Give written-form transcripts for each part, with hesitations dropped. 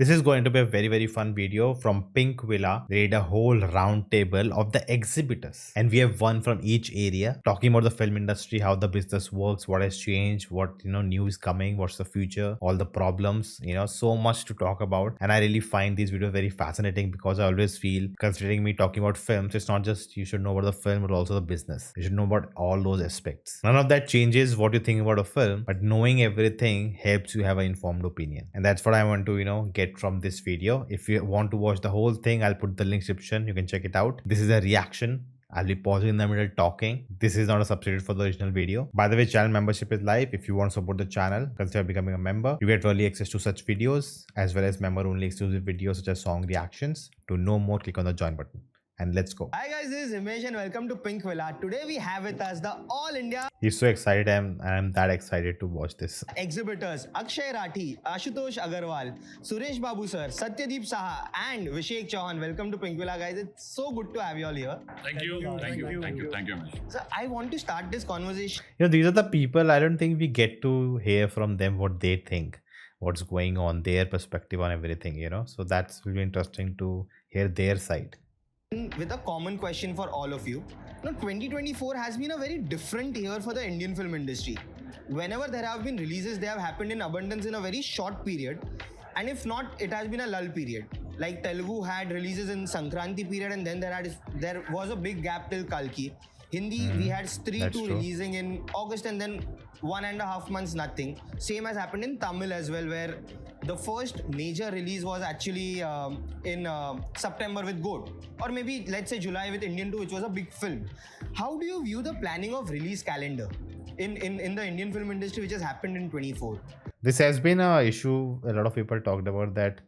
This is going to be a very, very fun video from Pinkvilla. They did a whole roundtable of the exhibitors, and we have one from each area talking about the film industry, how the business works, what has changed, what new is coming, what's the future, all the problems. So much to talk about, and I really find these videos very fascinating because I always feel, considering me talking about films, it's not just you should know about the film, but also the business. You should know about all those aspects. None of that changes what you think about a film, but knowing everything helps you have an informed opinion, and that's what I want to get from this video. If you want to watch the whole thing, I'll put the link description. You can check it out. This is a reaction. I'll be pausing in the middle talking. This is not a substitute for the original video. By the way, channel membership is live. If you want to support the channel, consider becoming a member. You get early access to such videos as well as member only exclusive videos such as song reactions. To know more, click on the join button. And let's go. Hi guys, this is Himesh and welcome to Pinkvilla. Today we have with us the All India He's so excited. I'm that excited to watch this. Exhibitors Akshaye, Rathi, Ashutosh, Agarwal, Suresh Babu sir, Satadeep Saha and Vishek Chauhan. Welcome to Pinkvilla guys. It's so good to have you all here. Thank you, Amish. So I want to start this conversation. These are the people, I don't think we get to hear from them what they think, what's going on, their perspective on everything, So that's really interesting to hear their side. With a common question for all of you. 2024 has been a very different year for the Indian film industry. Whenever there have been releases, they have happened in abundance in a very short period. And if not, it has been a lull period. Like Telugu had releases in Sankranti period, and then there was a big gap till Kalki. Hindi, we had Stree 2 releasing in August, and then 1.5 months nothing. Same has happened in Tamil as well, where the first major release was actually in September with Goat, or maybe let's say July with Indian 2, which was a big film. How do you view the planning of release calendar in the Indian film industry, which has happened in 24? This has been a issue. A lot of people talked about that.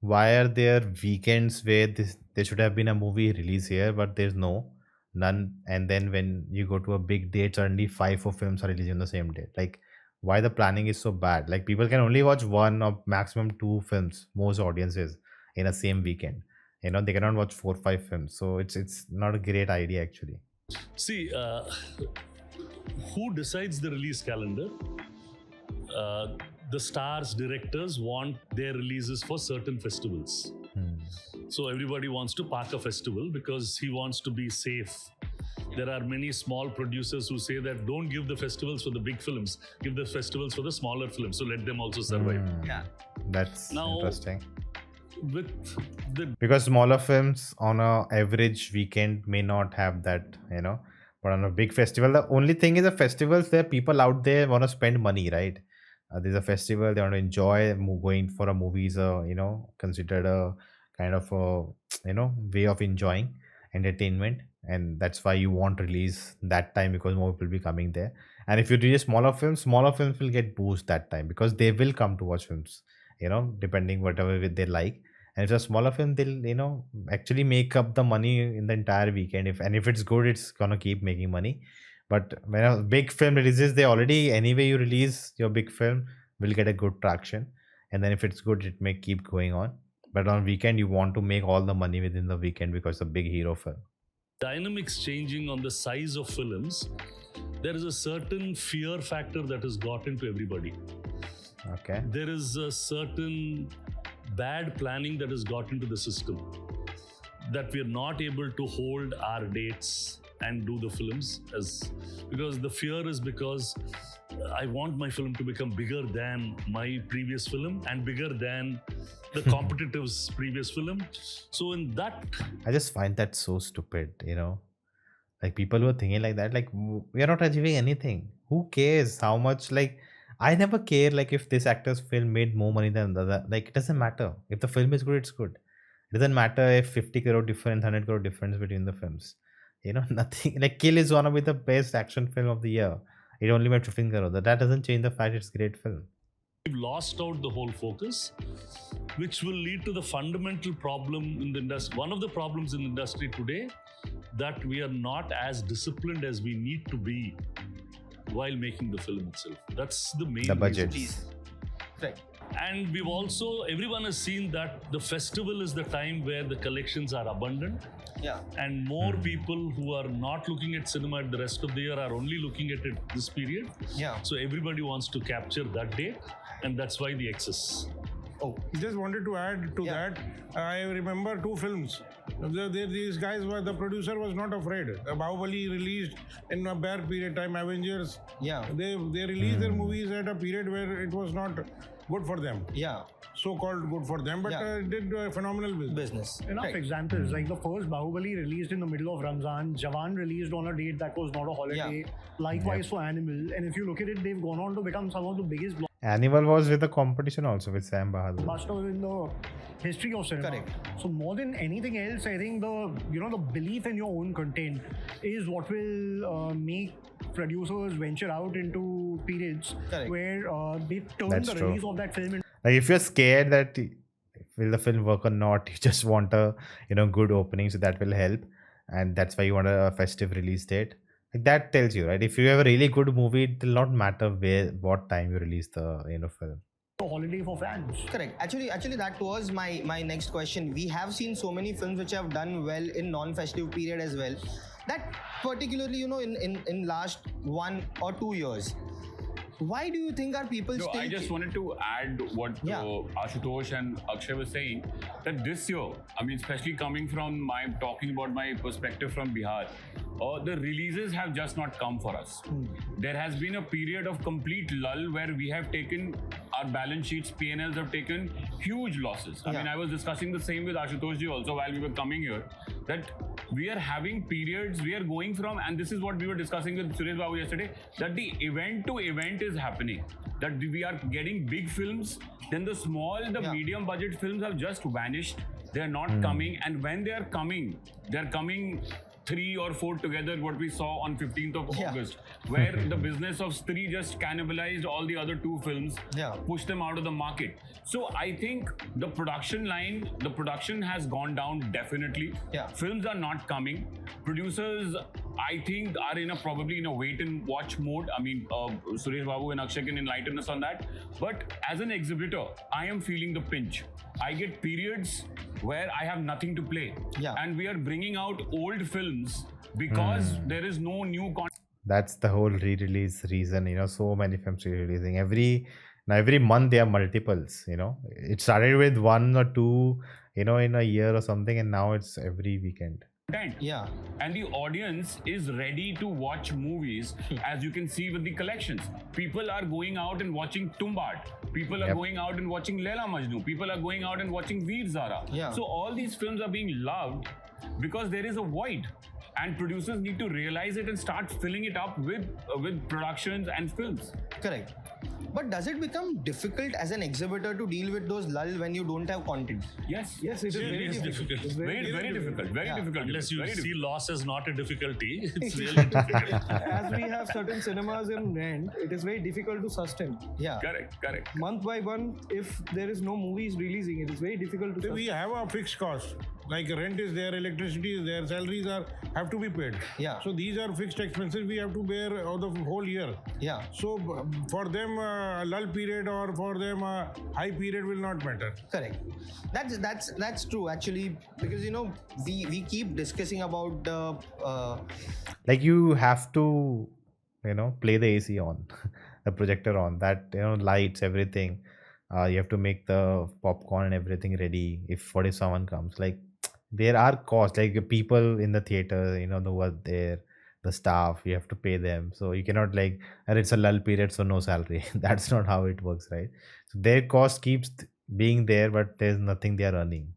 Why are there weekends where there should have been a movie release here, but there's none, and then when you go to a big date, suddenly 5 films are released on the same day. Like, why the planning is so bad? Like, people can only watch 1 or maximum 2 films, most audiences, in a same weekend. They cannot watch 4-5 films, so it's not a great idea actually. See, who decides the release calendar? The stars, directors want their releases for certain festivals. So everybody wants to park a festival because he wants to be safe. There are many small producers who say that don't give the festivals for the big films, give the festivals for the smaller films, so let them also survive. Yeah, that's interesting. With because smaller films on a average weekend may not have that, but on a big festival, the only thing is the festivals, there are people out there want to spend money, right? There's a festival, they want to enjoy. Going for a movie is considered a kind of a way of enjoying entertainment, and that's why you want to release that time, because more people will be coming there. And if you release smaller films will get boost that time because they will come to watch films, depending whatever they like. And if it's a smaller film, they'll actually make up the money in the entire weekend. If it's good, it's gonna keep making money. But when a big film releases, they already, anyway you release your big film, will get a good traction, and then if it's good, it may keep going on. But on weekend, you want to make all the money within the weekend because it's a big hero film. dynamics changing on the size of films, there is a certain fear factor that has got into everybody. Okay. There is a certain bad planning that has got into the system, that we are not able to hold our dates and do the films, because the fear is because I want my film to become bigger than my previous film and bigger than the competitive's previous film. So in that, I just find that so stupid, like people who are thinking like that, like we are not achieving anything. Who cares how much? Like, I never care like if this actor's film made more money than the other. Like, it doesn't matter. If the film is good, it's good. It doesn't matter if 50 crore difference, 100 crore difference between the films. Nothing. Like, Kill is one of the best action film of the year. It only made 15 crore. That doesn't change the fact it's a great film. we've lost out the whole focus, which will lead to the fundamental problem in the industry. One of the problems in the industry today, that we are not as disciplined as we need to be while making the film itself. That's the main The budget. reason. right. And we've also, everyone has seen that the festival is the time where the collections are abundant. Yeah. And more people who are not looking at cinema at the rest of the year are only looking at it this period. Yeah. So everybody wants to capture that date, and that's why the excess. Oh, Just wanted to add to Yeah. that. I remember two films. These guys were, the producer was not afraid. Bahubali released in a bare period time. Avengers. Yeah. They released their movies at a period where it was not good for them. yeah, So-called good for them, but Yeah. did phenomenal business. business. Enough Right. examples. Like the first Bahubali released in the middle of Ramzan, Jawan released on a date that was not a holiday. Likewise for Animal. And if you look at it, they've gone on to become some of the biggest Animal was with the competition also with Sam Bahadur. blockbusters in the history of cinema. Correct. So more than anything else, I think the belief in your own content is what will make producers venture out into periods Correct. where they turn That's the true. release of that film into Like if you're scared that will the film work or not, you just want a good opening, so that will help, and that's why you want a festive release date. Like that tells you, right? If you have a really good movie, it will not matter what time you release the film. a holiday for fans. Correct. Actually, that was my next question. We have seen so many films which have done well in non-festive period as well. That particularly, in last 1 or 2 years. Why do you think are people No, still? I just wanted to add what Yeah. Ashutosh and Akshaye were saying, that this year, I mean, especially coming from talking about my perspective from Bihar, the releases have just not come for us. There has been a period of complete lull where we have taken, our balance sheets, P&Ls have taken huge losses. I mean, I was discussing the same with Ashutosh ji also while we were coming here, that we are having periods, we are going from, and this is what we were discussing with Suresh Babu yesterday, that the event to event is happening. That we are getting big films, then the small, the medium budget films have just vanished. They are not coming, and when they are coming 3 or 4 together, what we saw on 15th of August, where the business of Stree just cannibalized all the other 2 films, pushed them out of the market. So I think the production line, the production has gone down definitely. Films are not coming. Producers, I think, are probably in a wait and watch mode. I mean, Suresh Babu and Akshay can enlighten us on that. But as an exhibitor, I am feeling the pinch. I get periods where I have nothing to play. And we are bringing out old films because there is no new content. That's the whole re-release reason. So many films re-releasing every month. There are multiples. It started with 1 or 2, in a year or something, and now it's every weekend. And the audience is ready to watch movies, as you can see with the collections. People are going out and watching Tumbad. People are going out and watching Leela Majnu. People are going out and watching Veer Zara. So all these films are being loved because there is a void, and producers need to realize it and start filling it up with productions and films. Correct. But does it become difficult as an exhibitor to deal with those lull when you don't have content? Yes, Yes, it is very difficult. It's very difficult. Very difficult. Unless you Very see difficult. loss as not a difficulty, it's really difficult. As we have certain cinemas in rent, it is very difficult to sustain. Correct. Month by month, if there is no movies releasing, it is very difficult to sustain. We have a fixed cost. Like rent is there, electricity is there, salaries have to be paid. So these are fixed expenses we have to bear out the whole year. So for them, a lull period or for them a high period will not matter. Correct. That's true actually, because we keep discussing about the Like you have to play the AC on, the projector on, that lights, everything. You have to make the popcorn and everything ready if someone comes. Like there are costs, like the people in the theater, who are there, the staff, you have to pay them. So you cannot and it's a lull period, so no salary. That's not how it works, right? So their cost keeps being there, but there's nothing they are earning.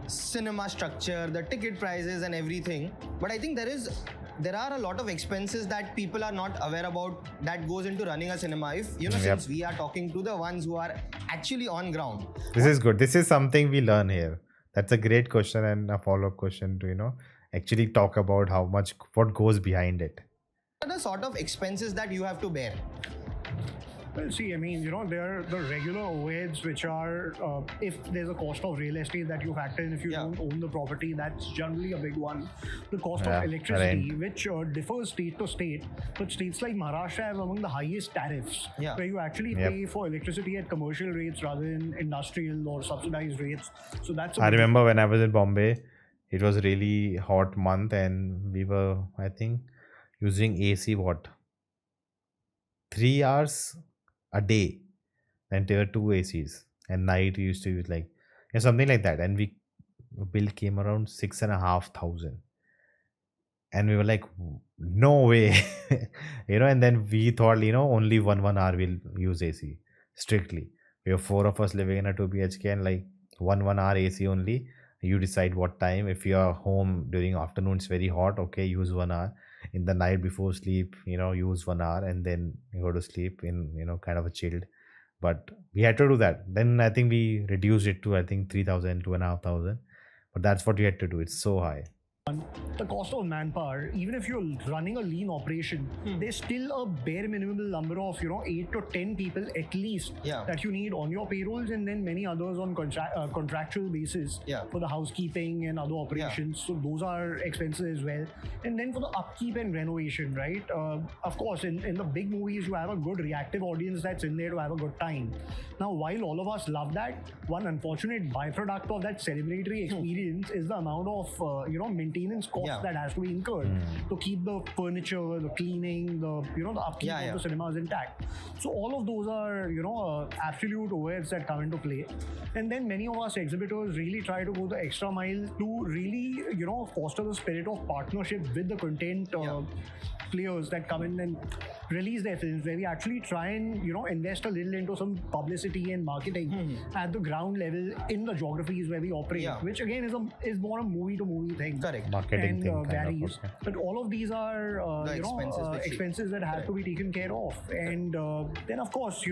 cinema structure, the ticket prices and everything. But I think there are a lot of expenses that people are not aware about that goes into running a cinema. If since we are talking to the ones who are actually on ground. This is good. This is something we learn here. That's a great question and a follow-up question to actually talk about what goes behind it. What are the sort of expenses that you have to bear? Well, see, I mean, there are the regular overheads, which are if there's a cost of real estate that you factor in, if you don't own the property, that's generally a big one. The cost of electricity, which differs state to state, but states like Maharashtra have among the highest tariffs, where you actually pay for electricity at commercial rates rather than industrial or subsidized rates. So that's. I remember when I was in Bombay, it was really hot month, and we were, I think, using AC 3 hours a day, and there were 2 ACs. and night we used to use like something like that, and we bill came around 6,500, and we were like, no way, and then we thought, only one hour we'll use AC strictly. We have four of us living in a 2 BHK, and like one hour AC only. You decide what time. If you are home during afternoon, it's very hot, okay, use 1 hour. In the night before sleep, use 1 hour, and then you go to sleep in, kind of a chilled. But we had to do that. Then I think we reduced it to, I think, 3,000, 2,500. But that's what we had to do. It's so high. The cost of manpower, even if you're running a lean operation, there's still a bare minimum number of 8 to 10 people at least that you need on your payrolls, and then many others on contractual basis for the housekeeping and other operations. So those are expenses as well. And then for the upkeep and renovation, right? Of course, in the big movies, you have a good reactive audience that's in there to have a good time. Now, while all of us love that, one unfortunate byproduct of that celebratory experience is the amount of maintenance costs that has to be incurred to keep the furniture, the cleaning, the upkeep of the cinemas intact. So all of those are absolute overheads that come into play. And then many of us exhibitors really try to go the extra mile to really foster the spirit of partnership with the content players that come in and release their films, where we actually try and invest a little into some publicity and marketing at the ground level in the geographies where we operate, which again is more a movie to movie thing. Correct. Marketing and thing varies. kind of, But all of these are expenses that have to be taken care of. And then of course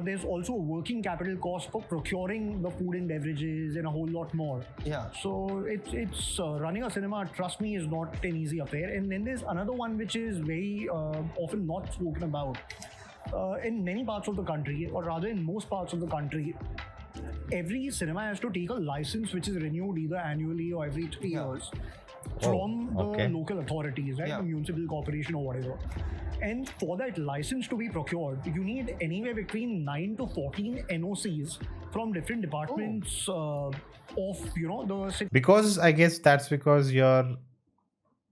there's also working capital cost for procuring the food and beverages and a whole lot more. So it's running a cinema, trust me, is not an easy affair. And then there's another one which is very often not spoken about. In many parts of the country, or rather in most parts of the country, every cinema has to take a license which is renewed either annually or every 3 years from the local authorities, right? The municipal corporation or whatever. And for that license to be procured, you need anywhere between 9 to 14 NOCs from different departments of the city. Because I guess that's because you're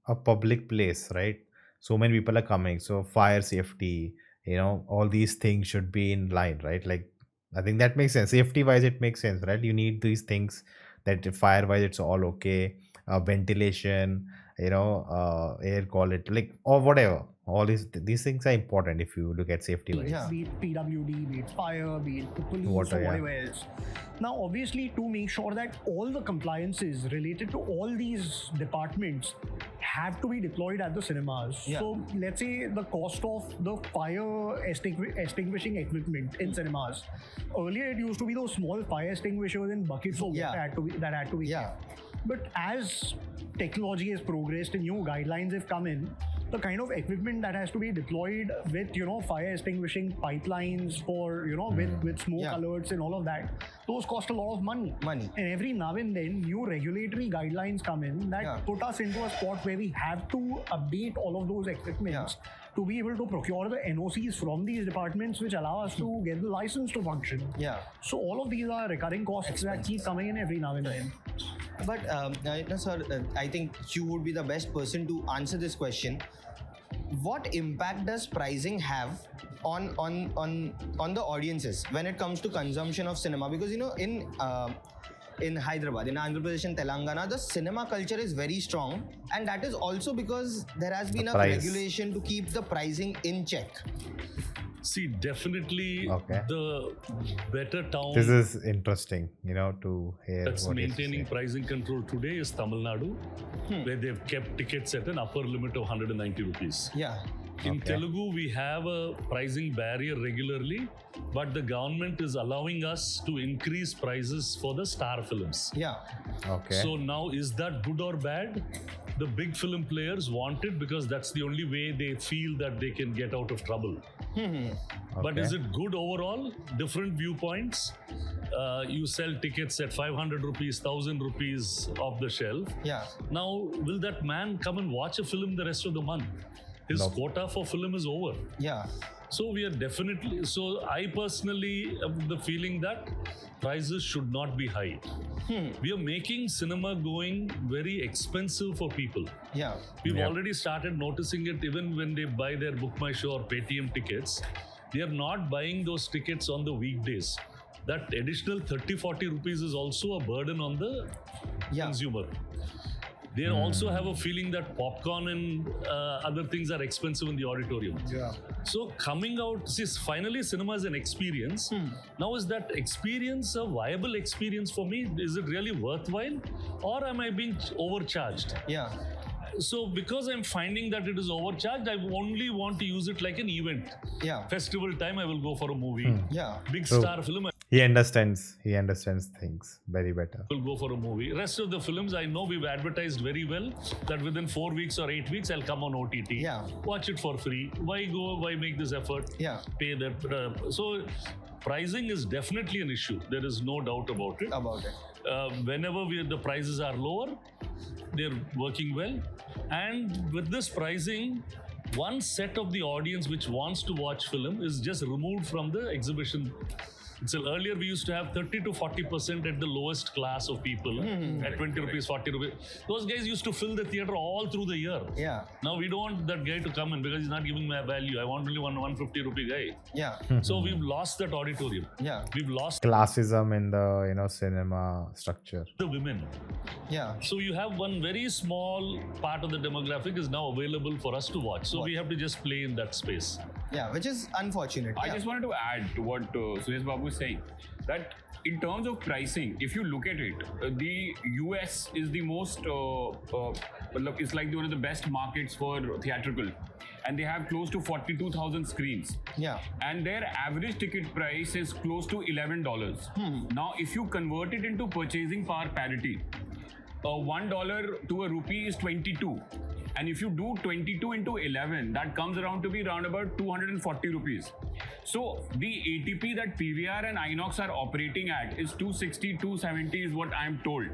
a public place, right? So many people are coming, so fire safety, all these things should be in line, right? Like, I think that makes sense. Safety wise, it makes sense, right? You need these things, that fire wise it's all okay. Ventilation, air quality, like, or whatever. All these things are important if you look at safety wise. Be it PWD, be it fire, be it the police, Water, or whatever else. Now, obviously, to make sure that all the compliances related to all these departments have to be deployed at the cinemas. So, let's say the cost of the fire extinguishing equipment in cinemas. Earlier, it used to be those small fire extinguishers in buckets of water that had to be kept. But as technology has progressed and new guidelines have come in, the kind of equipment that has to be deployed with fire extinguishing pipelines for with smoke alerts and all of that, those cost a lot of money. And every now and then new regulatory guidelines come in that put us into a spot where we have to update all of those equipments to be able to procure the NOCs from these departments, which allow us to get the license to function. So all of these are recurring costs that keep coming in every now and then. But sir, I think you would be the best person to answer this question. What impact does pricing have on the audiences when it comes to consumption of cinema? Because in Hyderabad, in Andhra Pradesh and Telangana, the cinema culture is very strong, and that is also because there has been a regulation to keep the pricing in check. See, definitely the better town. This is interesting, to hear. That's maintaining pricing control today is Tamil Nadu, where they've kept tickets at an upper limit of 190 rupees. In Telugu, we have a pricing barrier regularly, but the government is allowing us to increase prices for the star films. So now, is that good or bad? The big film players want it because that's the only way they feel that they can get out of trouble. But is it good overall? Different viewpoints. You sell tickets at 500 rupees, 1,000 rupees off the shelf. Now, will that man come and watch a film the rest of the month? His quota for film is over. So we are definitely, so I personally have the feeling that prices should not be high. We are making cinema going very expensive for people. We've already started noticing it even when they buy their Book My Show or Paytm tickets. They are not buying those tickets on the weekdays. that additional 30-40 rupees is also a burden on the consumer. They also have a feeling that popcorn and other things are expensive in the auditorium. Yeah. So coming out, see, finally cinema is an experience. Now is that experience a viable experience for me? Is it really worthwhile? Or am I being overcharged? Yeah. So because I'm finding that it is overcharged, I only want to use it like an event. Yeah. Festival time, I will go for a movie. Yeah. Big star film, He understands things very better. will go for a movie. Rest of the films, I know we've advertised very well that within 4 weeks or 8 weeks, I'll come on OTT. Yeah. Watch it for free. Why go? Why make this effort? Yeah. Pay that. So pricing is definitely an issue. There is no doubt about it. Whenever the prices are lower, they're working well. And with this pricing, one set of the audience which wants to watch film is just removed from the exhibition. So earlier we used to have 30 to 40% at the lowest class of people at 20 rupees, 40 rupees. Those guys used to fill the theater all through the year. Yeah. Now we don't want that guy to come in because he's not giving me a value. I want only 150 rupee guy. Yeah. So we've lost that auditorium. Yeah. We've lost Classism in the cinema structure. the women. Yeah. So you have one very small part of the demographic is now available for us to watch. So we have to just play in that space. Yeah, which is unfortunate. I just wanted to add to what Suresh Babu is saying, that in terms of pricing, if you look at it, the US is the most, it's like one of the best markets for theatrical. And they have close to 42,000 screens. Yeah. And their average ticket price is close to $11. Now, if you convert it into purchasing power parity, $1 to a rupee is 22. And if you do 22 into 11, that comes around to be around about 240 rupees. So the ATP that PVR and Inox are operating at is 260, 270 is what I'm told.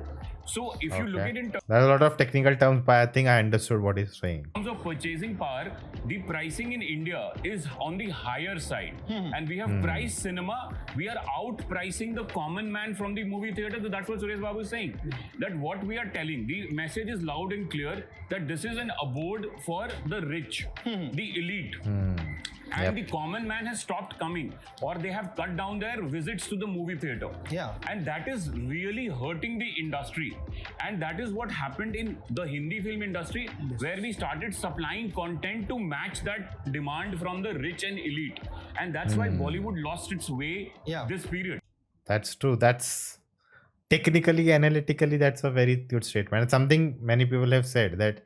So if you look at it in There's a lot of technical terms, but I think I understood what he's saying. terms of purchasing power, the pricing in India is on the higher side. And we have priced cinema. We are outpricing the common man from the movie theater. So that's what Suresh Babu is saying. That what we are telling, the message is loud and clear that this is an abode for the rich, the elite. And the common man has stopped coming, or they have cut down their visits to the movie theater. Yeah. And that is really hurting the industry. And that is what happened in the Hindi film industry, where we started supplying content to match that demand from the rich and elite. And that's why Bollywood lost its way this period. That's true. That's technically, analytically, that's a very good statement. It's something many people have said, that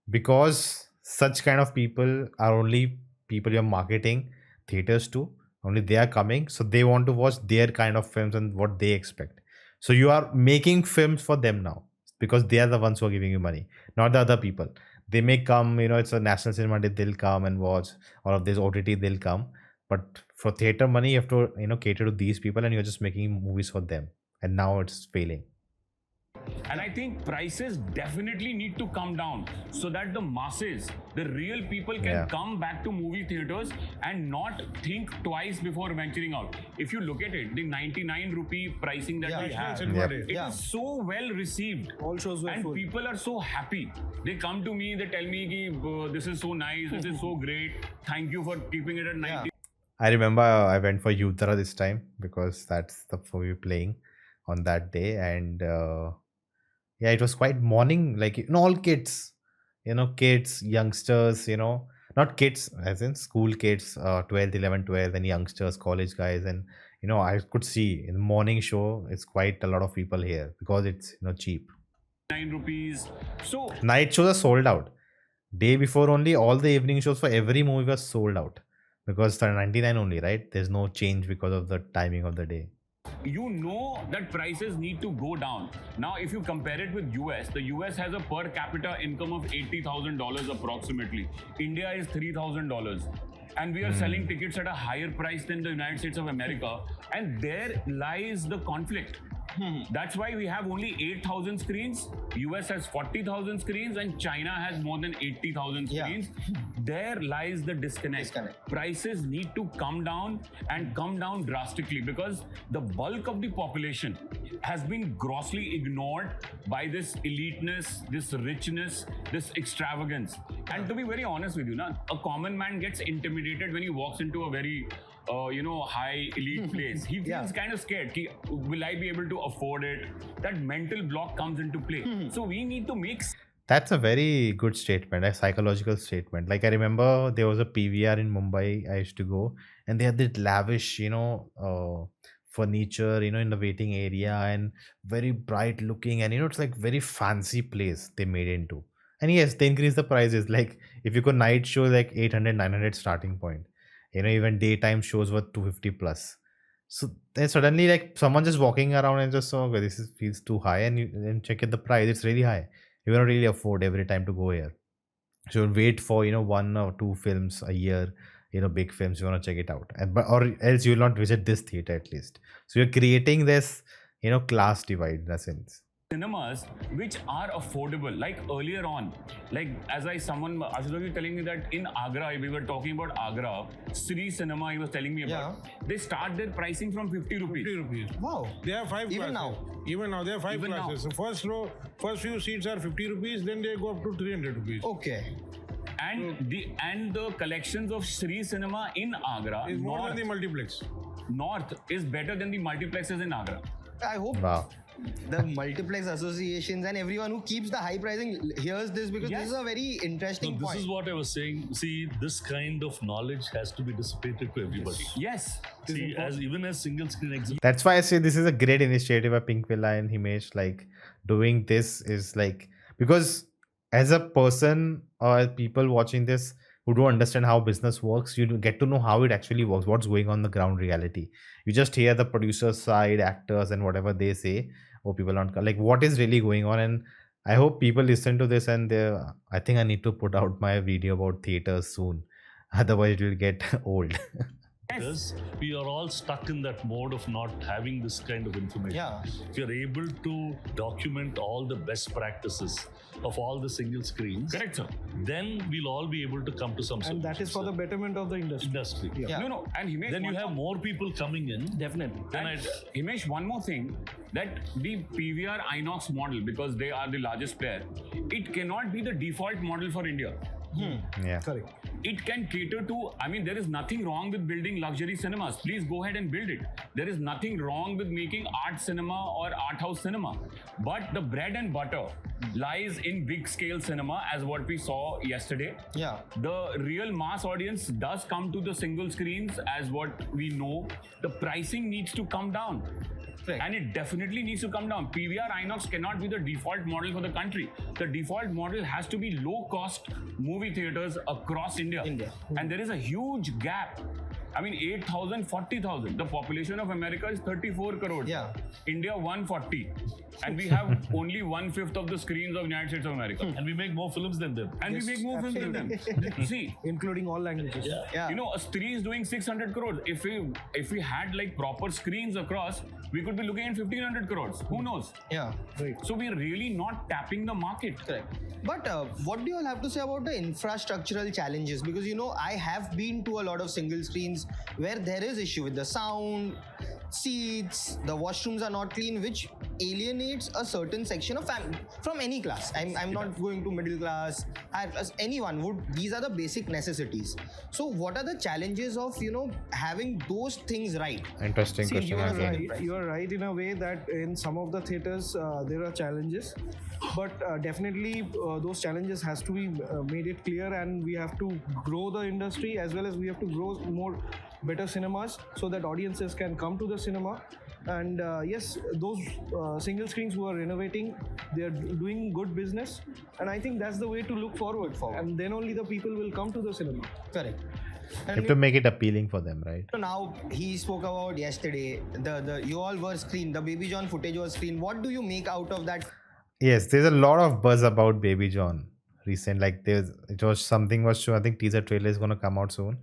because such kind of people are only people you're marketing theaters to, only they are coming, so they want to watch their kind of films and what they expect. So you are making films for them now, because they are the ones who are giving you money, not the other people. They may come, it's a national cinema day, they'll come and watch, or of this OTT, they'll come. But for theater money, you have to cater to these people, and you're just making movies for them. And now it's failing. And I think prices definitely need to come down so that the masses, the real people, can come back to movie theaters and not think twice before venturing out. If you look at it, the 99 rupee pricing that we have, it is so well received. All shows were and full. people are so happy. They come to me, they tell me, ki, this is so nice, this is so great. Thank you for keeping it at 90. I remember I went for Yuttara this time, because that's the movie playing on that day. And it was quite morning, like, all kids, kids, youngsters, not kids as in school kids, 12th, 11th, 12th, and youngsters, college guys. And, I could see in the morning show, it's quite a lot of people here because it's, cheap. 9 rupees. So Night shows are sold out. Day before only, all the evening shows for every movie was sold out, because they're 99 only, right? There's no change because of the timing of the day. you know that prices need to go down. Now, if you compare it with US, the US has a per capita income of $80,000 approximately. India is $3,000. And we are selling tickets at a higher price than the United States of America. And there lies the conflict. That's why we have only 8,000 screens. US has 40,000 screens and China has more than 80,000 screens. There lies the disconnect. Prices need to come down and come down drastically because the bulk of the population has been grossly ignored by this eliteness, this richness, this extravagance. And to be very honest with you, a common man gets intimidated when he walks into a very high elite place, he feels kind of scared. Will I be able to afford it? That mental block comes into play. So we need to make. That's a very good statement, a psychological statement. Like I remember there was a PVR in Mumbai I used to go, and they had this lavish, furniture, in the waiting area, and very bright looking, and it's like very fancy place they made into. And yes, they increase the prices. Like if you go night show, like 800, 900 starting point. Even daytime shows were 250 plus. So then suddenly, like someone just walking around and just okay, feels too high, and you then check at the price, it's really high. You cannot really afford every time to go here. So wait for one or two films a year, big films. You want to check it out, or else you will not visit this theater at least. So you're creating this class divide in a sense. Cinemas which are affordable, like earlier on, like Ashutosh was telling me that in Agra, we were talking about Agra, Sri Cinema he was telling me about, they start their pricing from 50 rupees. 50 rupees. Wow. They have 5 Even classes. Even now, there are 5 classes. So first few seats are 50 rupees, then they go up to 300 rupees. Okay. And the collections of Sri Cinema in Agra is more than the multiplex. North is better than the multiplexes in Agra. I hope the multiplex associations and everyone who keeps the high pricing hears this, because this is a very interesting point. This is what I was saying. See, this kind of knowledge has to be dissipated to everybody. Yes. See, even as single screen exhibit. That's why I say this is a great initiative by Pinkvilla and Himesh. Like doing this is like, because as a person or people watching this who don't understand how business works, you get to know how it actually works, what's going on the ground reality. You just hear the producer side, actors, and whatever they say. Oh, people aren't like what is really going on. And I hope people listen to this, and I think I need to put out my video about theaters soon. Otherwise, it will get old. Because we are all stuck in that mode of not having this kind of information. Yeah. If you're able to document all the best practices of all the single screens, correct, sir, then we'll all be able to come to some solution. And that is for the betterment of the industry. Yeah. No, and Himesh, then you have more people coming in. Definitely. And Himesh, one more thing, that the PVR Inox model, because they are the largest player, it cannot be the default model for India. Yeah. Correct. It can cater to, there is nothing wrong with building luxury cinemas. Please go ahead and build it. There is nothing wrong with making art cinema or art house cinema. But the bread and butter lies in big scale cinema, as what we saw yesterday. Yeah. The real mass audience does come to the single screens, as what we know. The pricing needs to come down. Correct. And it definitely needs to come down. PVR Inox cannot be the default model for the country. The default model has to be low-cost movie theaters across India. And there is a huge gap. 8,000, 40,000. The population of America is 34 crores. Yeah. India, 140. And we have only 1/5 of the screens of United States of America. And we make more films than them. And we make more films than them. See, Including all languages. Yeah. a Stree is doing 600 crores. If we had like proper screens across, we could be looking at 1,500 crores. Who knows? Yeah. Right. So we're really not tapping the market. Correct. But what do you all have to say about the infrastructural challenges? Because I have been to a lot of single screens where there is issue with the sound, seats, the washrooms are not clean, which alienates a certain section of family from any class. I'm not going to middle class, as anyone would. These are the basic necessities. So what are the challenges of having those things right? Interesting See, question. you are right in a way that in some of the theaters there are challenges, but definitely those challenges has to be made it clear, and we have to grow the industry as well as we have to grow more better cinemas so that audiences can come to the cinema. And yes, those single screens who are renovating, they are doing good business, and I think that's the way to look forward. And then only the people will come to the cinema. Correct. You have to make it appealing for them, right? So now he spoke about yesterday, the you all were screened, the BabyJohn footage was screened. What do you make out of that? Yes, there's a lot of buzz about BabyJohn recent. Like something was shown. I think teaser trailer is gonna come out soon,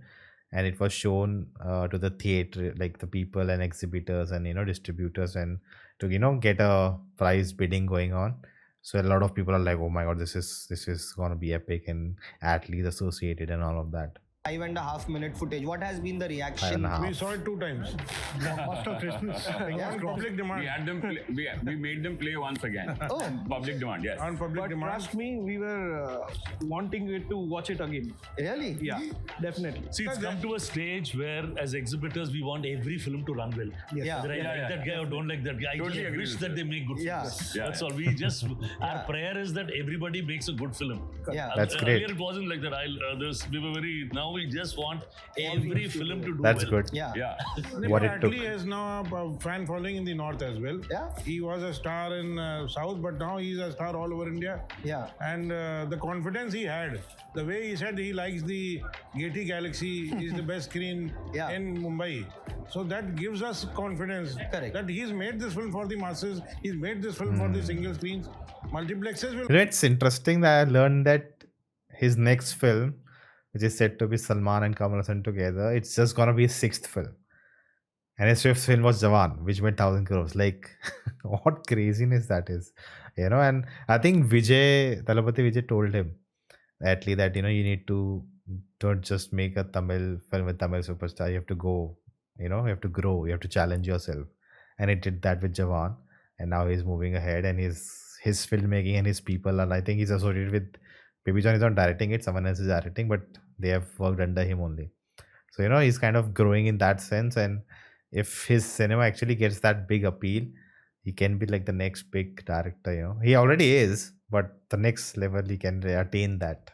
and it was shown to the theater, like the people and exhibitors and distributors, and to get a prize bidding going on. So a lot of people are like, oh my god, this is gonna be epic, and athletes associated and all of that. 5.5 minute footage. What has been the reaction? 5.5. We saw it 2 times. Blockbuster Christmas. On public We demand. had them. We made them play once again. Oh. Public demand. Yes. On public But demand. trust me, we were wanting it to watch it again. Really? Yeah, definitely. See, it's come to a stage where, as exhibitors, we want every film to run well. Yes. Yeah. Whether I like that guy or don't like that guy, I Totally just agree wish with that you. they make good Yeah. films. Yeah. That's all. We just our prayer is that everybody makes a good film. Yeah. That's great. Earlier it wasn't like that. We were very. Now we just want every film to do That's well. good. Yeah. Yeah. What it took. Attlee has now a fan following in the north as well. Yeah. He was a star in south, but now he's a star all over India. Yeah. And the confidence he had, the way he said he likes the Getty Galaxy is the best screen Yeah. in Mumbai. So that gives us confidence Correct. that he's made this film for the masses. He's made this film for the single screens. Multiplexes will. You know, it's interesting that I learned that his next film, which is said to be Salman and Kamal Hassan together, it's just gonna be his 6th film. And his 5th film was Jawan, which made 1,000 crores. Like, what craziness that is, you know. And I think Thalapathy Vijay told him, Attlee, that you need to don't just make a Tamil film with Tamil superstar. You have to go, you have to grow. You have to challenge yourself. And he did that with Jawan. And now he's moving ahead, and his filmmaking and his people, and I think he's associated with BabyJohn is not directing it, someone else is directing, but they have worked under him only. So he's kind of growing in that sense, and if his cinema actually gets that big appeal, he can be like the next big director. He already is, but the next level he can attain that.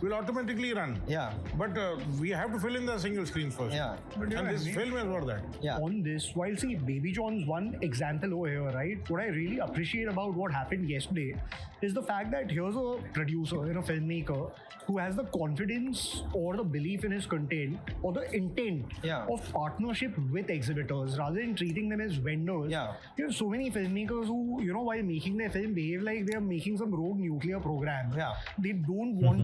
Will automatically run. Yeah. But we have to fill in the single screens first. Yeah. But And this film is for that. Yeah. On this, while see BabyJohn's one example over here, right? What I really appreciate about what happened yesterday is the fact that here's a producer, a filmmaker who has the confidence or the belief in his content or the intent Yeah. of partnership with exhibitors rather than treating them as vendors. Yeah. You have so many filmmakers who, while making their film behave like they are making some rogue nuclear program. Yeah. They don't want to,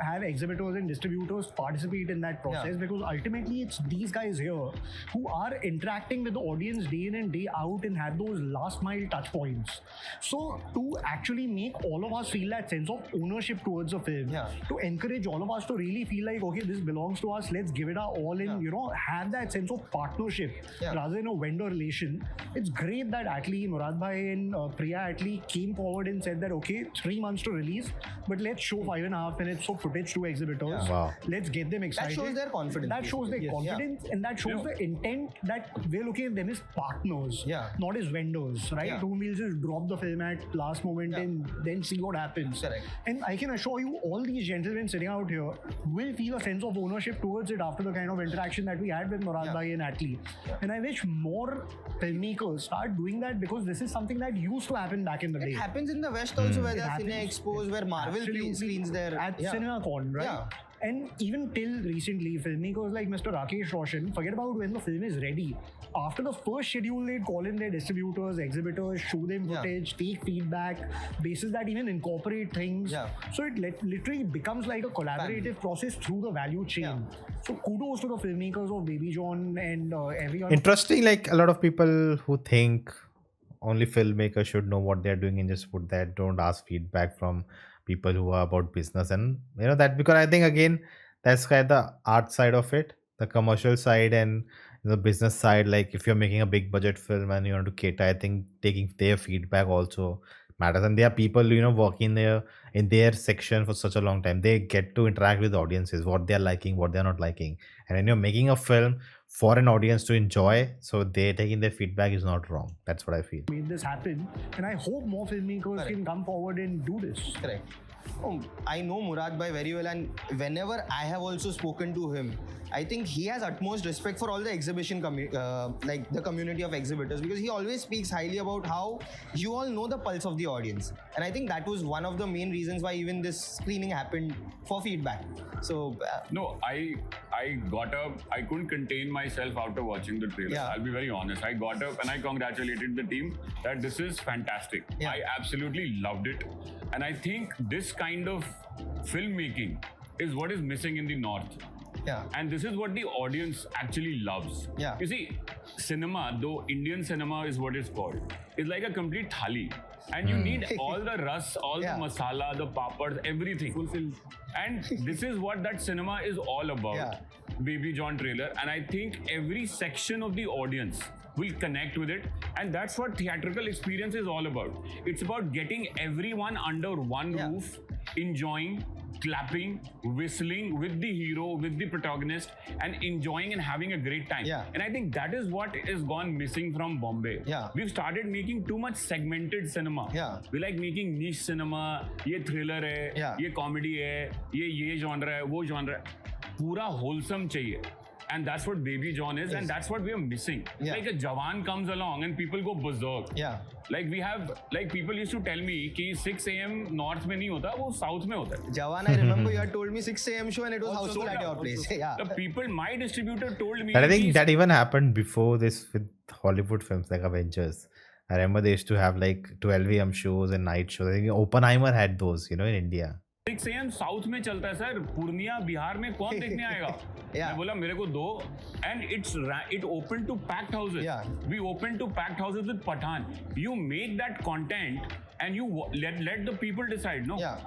have exhibitors and distributors participate in that process Yeah. because ultimately it's these guys here who are interacting with the audience day in and day out and have those last mile touch points. So to actually make all of us feel that sense of ownership towards a film, Yeah. to encourage all of us to really feel like, okay, this belongs to us, let's give it our all in, have that sense of partnership Yeah. rather than a vendor relation. It's great that Attlee, Murad Bhai and Priya Attlee came forward and said that, okay, 3 months to release, but let's show 5.5 minutes of footage to exhibitors. Yeah. Wow. Let's get them excited. shows their confidence, That shows their basically. Yes. confidence and that shows the intent that we're looking at them as partners, Yeah. not as vendors, right? Yeah. Who will just drop the film at last moment Yeah. and then see what happens. Correct. And I can assure you, all these gentlemen sitting out here will feel a sense of ownership towards it after the kind of interaction that we had with Murad Yeah. Bhai and Attlee. And I wish more filmmakers start doing that because this is something that used to happen back in the day. It happens in the West also, where It there are happens. Cine Expos, where Marvel Absolutely. screens there. At Yeah. CinemaCon, right? Yeah. And even till recently, filmmakers like Mr. Rakesh Roshan, forget about when the film is ready. After the first schedule, they'd call in their distributors, exhibitors, show them Yeah. footage, take feedback, basis that even incorporate things. Yeah. So it literally becomes like a collaborative process through the value chain. Yeah. So kudos to the filmmakers of BabyJohn and everyone. Interesting, like a lot of people who think only filmmakers should know what they're doing and just put that, don't ask feedback from people who are about business, and that, because I think again that's kind of the art side of it, the commercial side, and the business side. Like if you're making a big budget film and you want to cater, I think taking their feedback also matters. And there are people working there in their section for such a long time, they get to interact with audiences, what they're liking, what they're not liking. And when you're making a film for an audience to enjoy, so they taking their feedback is not wrong. That's what I feel. Made this happen, and I hope more filmmakers Correct. can come forward and do this. Correct. Oh, I know Murad Bhai very well, and whenever I have also spoken to him, I think he has utmost respect for all the exhibition like the community of exhibitors, because he always speaks highly about how you all know the pulse of the audience, and I think that was one of the main reasons why even this screening happened, for feedback. So No, I got up. I couldn't contain myself after watching the trailer. Yeah. I'll be very honest. I got up and I congratulated the team that this is fantastic. Yeah. I absolutely loved it. And I think this kind of filmmaking is what is missing in the North. Yeah. And this is what the audience actually loves. Yeah. You see, cinema, though Indian cinema is what it's called, is like a complete thali. And you need all the ras, all the masala, the papads, everything. Fulfilled. And this is what that cinema is all about. Yeah. BabyJohn trailer. And I think every section of the audience will connect with it. And that's what theatrical experience is all about. It's about getting everyone under one roof, enjoying, clapping, whistling with the hero, with the protagonist, and enjoying and having a great time. Yeah. And I think that is what is gone missing from Bombay. Yeah. We've started making too much segmented cinema. Yeah. We like making niche cinema. ये thriller है, Yeah. ये comedy है, ये genre है, वो genre है. पूरा wholesome चाहिए. And that's what BabyJohn is, and that's what we are missing. Yeah. Like a Jawan comes along and people go berserk. Yeah. Like we have, like people used to tell me कि 6 a.m. north में नहीं होता, वो south में होता है. Jawan, I remember you had told me 6 a.m. show and it was houseful at your place. Yeah. The people, my distributor told me. But I think कि that even happened before this with Hollywood films like Avengers. I remember they used to have like 12 a.m. shows and night shows. I think Oppenheimer had those, in India. 6 a.m. South में चलता है sir, Purnia Bihar में कौन देखने आएगा? मैं बोला मेरे को दो, and it opened to packed houses. Yeah. We opened to packed houses with Pathan. You make that content and you let the people decide. No. Yeah.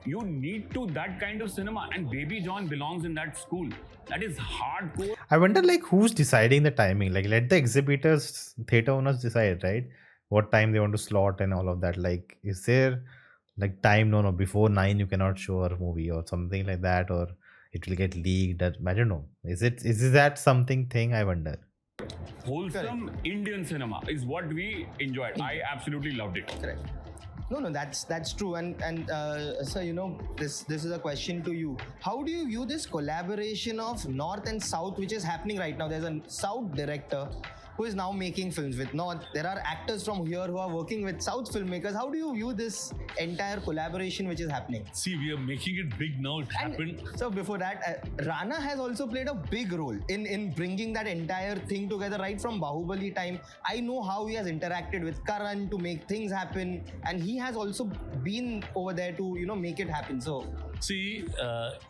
You need to that kind of cinema, and BabyJohn belongs in that school. That is hardcore. I wonder who's deciding the timing. Let the exhibitors, theater owners decide, right? What time they want to slot and all of that. Is there time? No, before 9 you cannot show a movie or something like that, or it will get leaked. I don't know. Is that something thing? I wonder. Wholesome Indian cinema is what we enjoyed. I absolutely loved it. Correct. No, that's true. And sir, this is a question to you. How do you view this collaboration of North and South, which is happening right now? There's a South director who is now making films with North. There are actors from here who are working with South filmmakers. How do you view this entire collaboration which is happening? See, we are making it big now. It happened. So before that, Rana has also played a big role in bringing that entire thing together right from Bahubali time. I know how he has interacted with Karan to make things happen, and he has also been over there to make it happen. So see,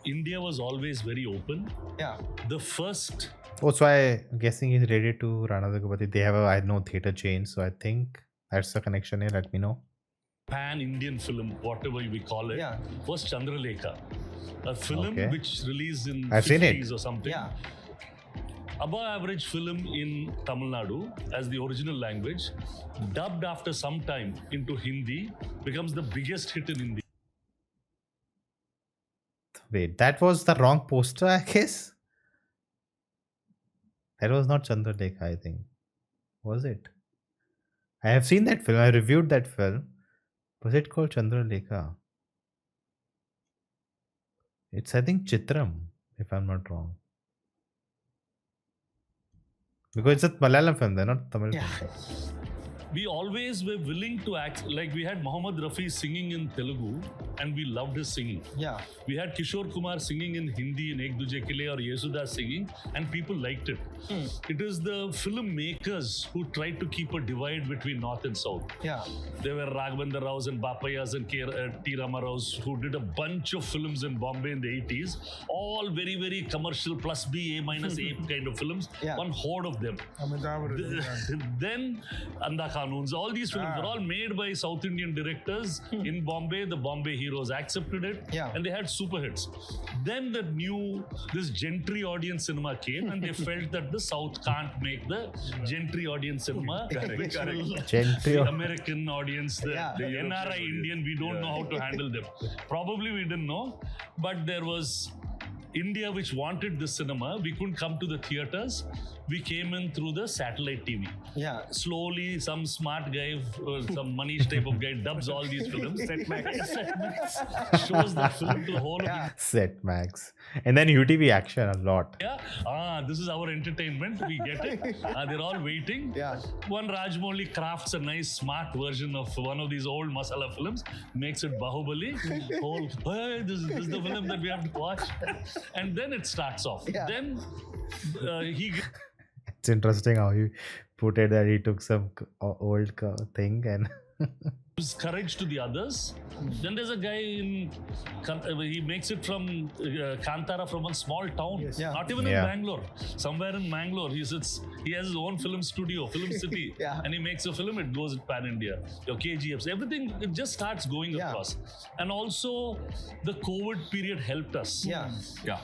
India was always very open. Yeah. The first. Oh, so I'm guessing he's related to Rana Daggubati. They have I know theater chain, so I think that's the connection here. Let me know. Pan-Indian film, whatever we call it, was Chandralekha, a film which released in I've 50s or something. Yeah. Above average film in Tamil Nadu as the original language, dubbed after some time into Hindi, becomes the biggest hit in India. Wait, that was the wrong poster, I guess. That was not Chandralekha, I think. Was it? I have seen that film. I reviewed that film. Was it called Chandralekha? It's, I think, Chitram, if I'm not wrong. Because it's a Malayalam film, they're not Tamil film. We always were willing to act, like we had Mohammad Rafi singing in Telugu and we loved his singing. Yeah. We had Kishore Kumar singing in Hindi in Ek Duje Ke Liye or Yesudas singing, and people liked it. It is the filmmakers who tried to keep a divide between North and South. Yeah. There were Raghavendra Raos and Bapayas and T. Ramaraos who did a bunch of films in Bombay in the 80s, all very, very commercial plus B, A minus A kind of films, one horde of them. Then Anda Kanuns, all these films were all made by South Indian directors in Bombay. The Bombay heroes accepted it and they had super hits. Then this gentry audience cinema came and they felt that the South can't make the gentry audience cinema. Which will the American audience, the NRI Indian, we don't know how to handle them. Probably we didn't know, but there was India which wanted this cinema. We couldn't come to the theaters. We came in through the satellite TV. Yeah. Slowly, some smart guy, some Manish type of guy dubs all these films. Setmax shows the film to the whole of India. Setmax. And then UTV action a lot. Yeah. This is our entertainment. We get it. They're all waiting. Yeah. One Rajmouli crafts a nice smart version of one of these old masala films, makes it Bahubali. Hey, this is the film that we have to watch. And then it starts off. Yeah. Then It's interesting how you put it that he took some old thing and gives courage to the others. Then there's a guy he makes it from Kantara, from a small town, not even in Bangalore, somewhere in Bangalore. He has his own film studio, film city, and he makes a film. It goes pan India. Your KGFs, everything, it just starts going across. And also, the COVID period helped us.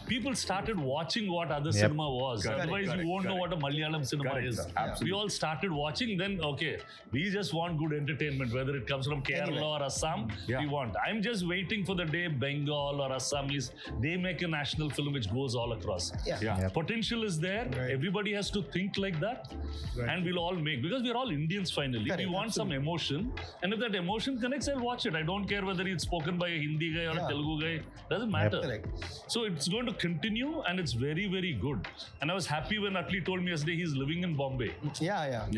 People started watching what other cinema was. Otherwise, you won't know what a Malayalam cinema is. We all started watching. Then, okay, we just want good entertainment, whether it comes from Kerala or Assam. We want. I'm just waiting for the day Bengal or Assamese, they make a national film which goes all across. Potential is there. Everybody has to think like that, and we'll all make, because we're all Indians finally. We want some emotion, and if that emotion connects, I'll watch it. I don't care whether it's spoken by a Hindi guy or a Telugu guy. Doesn't matter. So it's going to continue, and it's very, very good. And I was happy when Atli told me yesterday he's living in Bombay.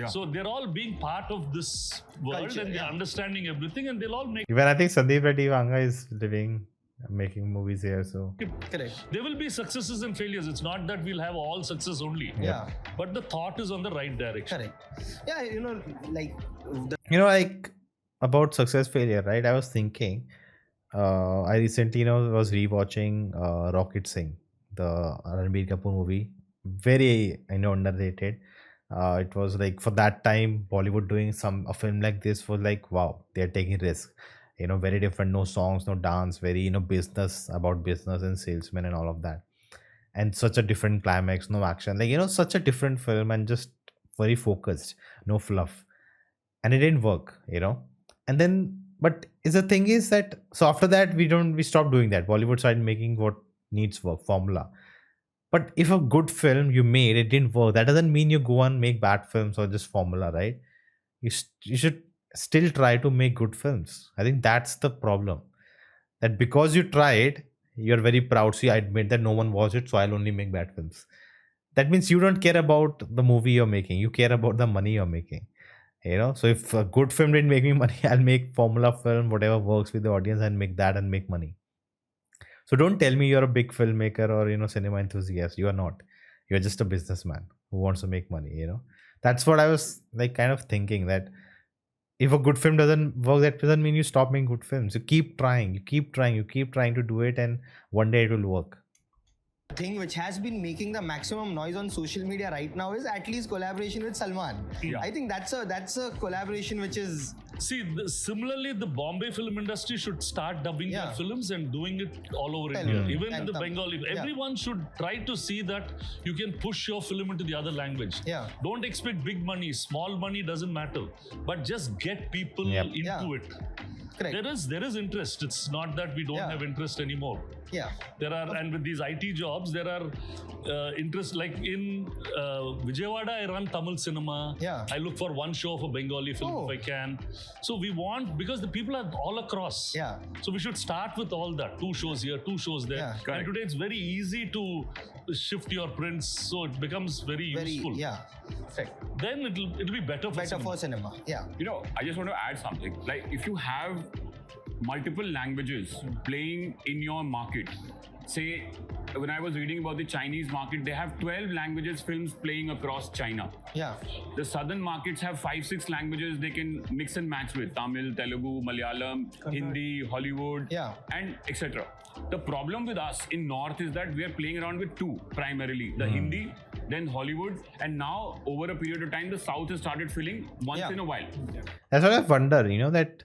So they're all being part of this world, culture, and they're understanding everything, and they'll all make. Even I think Sandeep Reddy Vanga is living, making movies here. So correct. There will be successes and failures. It's not that we'll have all success only. But the thought is on the right direction. Correct. like about success failure, right? I was thinking, I recently was rewatching Rocket Singh, the Ranbir Kapoor movie. Very underrated. It was like, for that time, Bollywood doing a film like this was like, wow, they're taking risk. Very different, no songs, no dance, very business, about business and salesmen and all of that, and such a different climax, no action, such a different film, and just very focused, no fluff, and it didn't work. And then, but the thing is that, so after that we stopped doing that. Bollywood started making what needs work, formula. But if a good film you made, it didn't work, that doesn't mean you go and make bad films or just formula, right? You should still try to make good films. I think that's the problem. That because you tried, you're very proud. See, I admit that no one watched it, so I'll only make bad films. That means you don't care about the movie you're making. You care about the money you're making. So if a good film didn't make me money, I'll make formula film, whatever works with the audience, and make that and make money. So don't tell me you're a big filmmaker or cinema enthusiast. You are not. You're just a businessman who wants to make money. That's what I was like kind of thinking, that if a good film doesn't work, that doesn't mean you stop making good films. You keep trying, you keep trying to do it, and one day it will work. Thing which has been making the maximum noise on social media right now is Atli's collaboration with Salman. I think that's a collaboration which is. See, similarly, the Bombay film industry should start dubbing their films and doing it all over India. Even in the Bengali, everyone should try to see that you can push your film into the other language. Don't expect big money. Small money doesn't matter, but just get people into it. Correct. There is interest. It's not that we don't have interest anymore. There are, and with these IT jobs, there are interest. Like in Vijayawada, I run Tamil cinema. I look for one show for Bengali film if I can. So we want, because the people are all across. So we should start with all that. 2 shows here, 2 shows there. And today it's very easy to shift your prints, so it becomes very useful. Then it'll be better for cinema. I just want to add something. Like, if you have multiple languages playing in your market, say, when I was reading about the Chinese market, they have 12 languages films playing across China. The southern markets have 5-6 languages they can mix and match with: Tamil, Telugu, Malayalam, Hindi, Hollywood, and etc. The problem with us in North is that we are playing around with 2 primarily: the Hindi, then Hollywood, and now over a period of time the South has started filling once in a while. That's what I wonder, that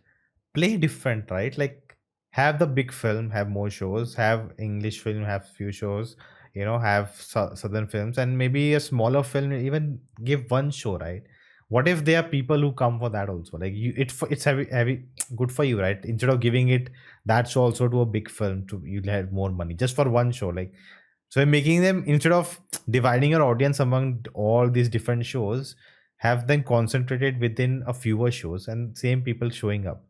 play different, right? Like, have the big film, have more shows, have English film, have few shows, have southern films, and maybe a smaller film, even give one show, right? What if there are people who come for that also? Like, it's heavy good for you, right? Instead of giving it that show also to a big film, you'll have more money just for one show. Like, so making them, instead of dividing your audience among all these different shows, have them concentrated within a fewer shows and same people showing up.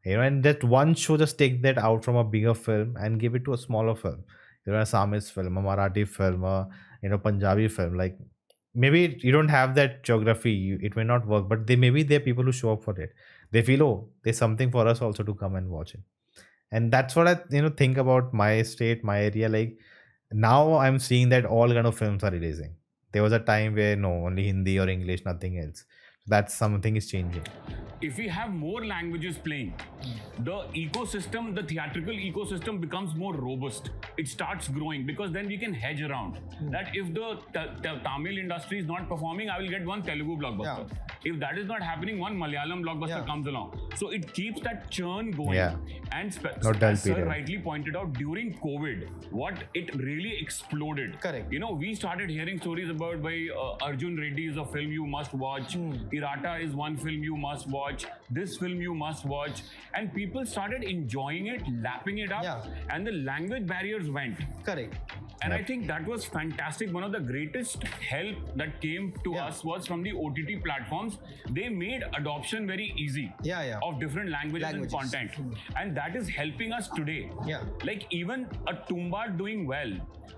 And that one show, just take that out from a bigger film and give it to a smaller film. A Assamese film, a Marathi film, a Punjabi film. Like, maybe you don't have that geography, it may not work, but maybe there are people who show up for it. They feel, oh, there's something for us also to come and watch it. And that's what I think about my state, my area. Like, now I'm seeing that all kind of films are releasing. There was a time where no, only Hindi or English, nothing else. That's something is changing. if we have more languages playing, the ecosystem, the theatrical ecosystem becomes more robust. It starts growing because then we can hedge around. That if the Tamil industry is not performing, I will get one Telugu blockbuster. If that is not happening, one Malayalam blockbuster comes along. So it keeps that churn going. And as Sir rightly pointed out, during COVID, what it really exploded. Correct. You know, we started hearing stories about by Arjun Reddy is a film you must watch. Irata is one film you must watch. This film you must watch. And people started enjoying it, lapping it up. And the language barriers went. Correct. And I think that was fantastic. One of the greatest help that came to us was from the OTT platforms. They made adoption very easy of different languages and content. And that is helping us today. Like even a Tumbad doing well.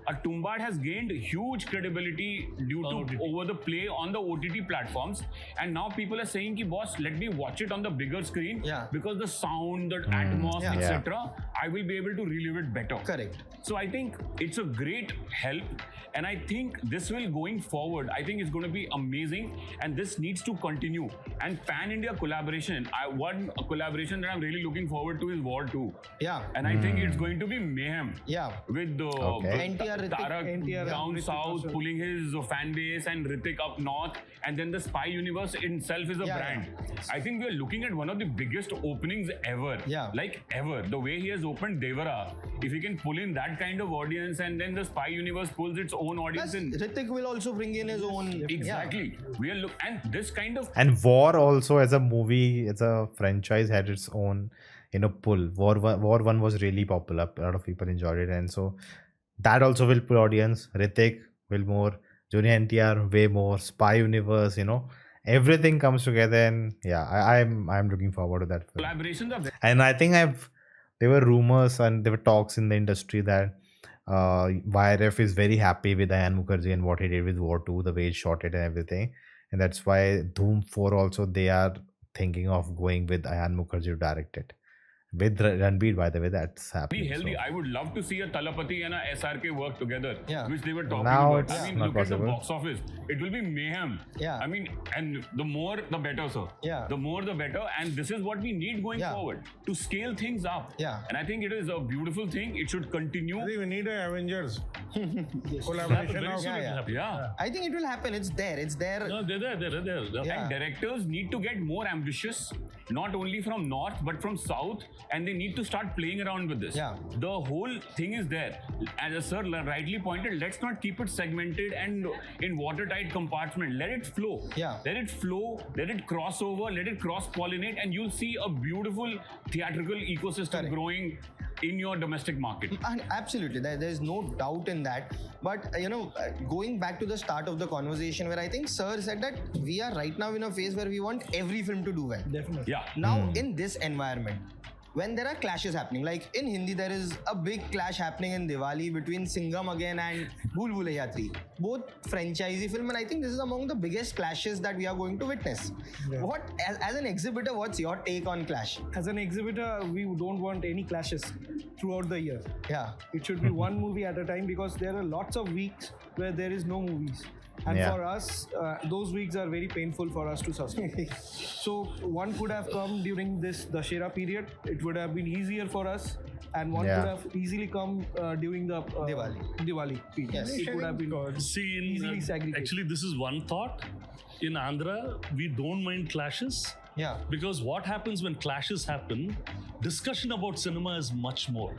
A Tumbad has gained huge credibility due to over the play on the OTT platforms. And now people are saying, ki, boss, let me watch it on the bigger screen because the sound, the atmosphere, etc., I will be able to relive it better. Correct. So I think it's a great help. And I think this will going forward, I think it's going to be amazing. And this needs to continue. And pan-India collaboration, one collaboration that I'm really looking forward to is War 2. And I think it's going to be mayhem. With the NTR, Tarak down south pulling his fan base and Hrithik up north. And then the Spy Universe itself is a brand. I think we're looking at one of the biggest openings ever. Like ever. The way he has opened Devara, if he can pull in that kind of audience and then the Spy Universe pulls its own audience in. Hrithik will also bring in his own. Exactly. We are and this kind of. And War also as a movie, as a franchise, had its own, pull. War 1 was really popular. A lot of people enjoyed it. And so that also will pull audience. Hrithik will more. Junior NTR way more. Spy Universe, everything comes together. And I'm looking forward to that film. Collaborations are. And I think there were rumors and there were talks in the industry that YRF is very happy with Ayan Mukherjee and what he did with War 2, the way he shot it and everything. And that's why Dhoom 4 also, they are thinking of going with Ayan Mukherjee to direct it. With Ranbir, by the way, that's happening. Healthy. So. I would love to see a Thalapathy and a SRK work together, which they were talking now about. I mean, look possible. at the box office. It will be mayhem. I mean, and the more, the better, sir. The more, the better. And this is what we need going forward, to scale things up. And I think it is a beautiful thing. It should continue. I think we need an Avengers collaboration. I think it will happen. It's there. It's there. No, they're there. And directors need to get more ambitious, not only from north, but from south. And they need to start playing around with this. The whole thing is there. As Sir rightly pointed, let's not keep it segmented and in watertight compartment. Let it flow. Let it flow. Let it cross over. Let it cross-pollinate. And you'll see a beautiful theatrical ecosystem growing in your domestic market. And absolutely. There's no doubt in that. But, going back to the start of the conversation where I think Sir said that we are right now in a phase where we want every film to do well. Definitely. Now, in this environment, when there are clashes happening, like in Hindi, there is a big clash happening in Diwali between Singham again and Bhoolaiyaa 3. Both franchisee film, and I think this is among the biggest clashes that we are going to witness. What, as an exhibitor, what's your take on clash? As an exhibitor, we don't want any clashes throughout the year. It should be one movie at a time because there are lots of weeks where there is no movies. And for us, those weeks are very painful for us to sustain. So one could have come during this Dussehra period. It would have been easier for us. And one could have easily come during the Diwali period. It would have been easily segregated. Actually, this is one thought. In Andhra, we don't mind clashes. Because what happens when clashes happen, discussion about cinema is much more.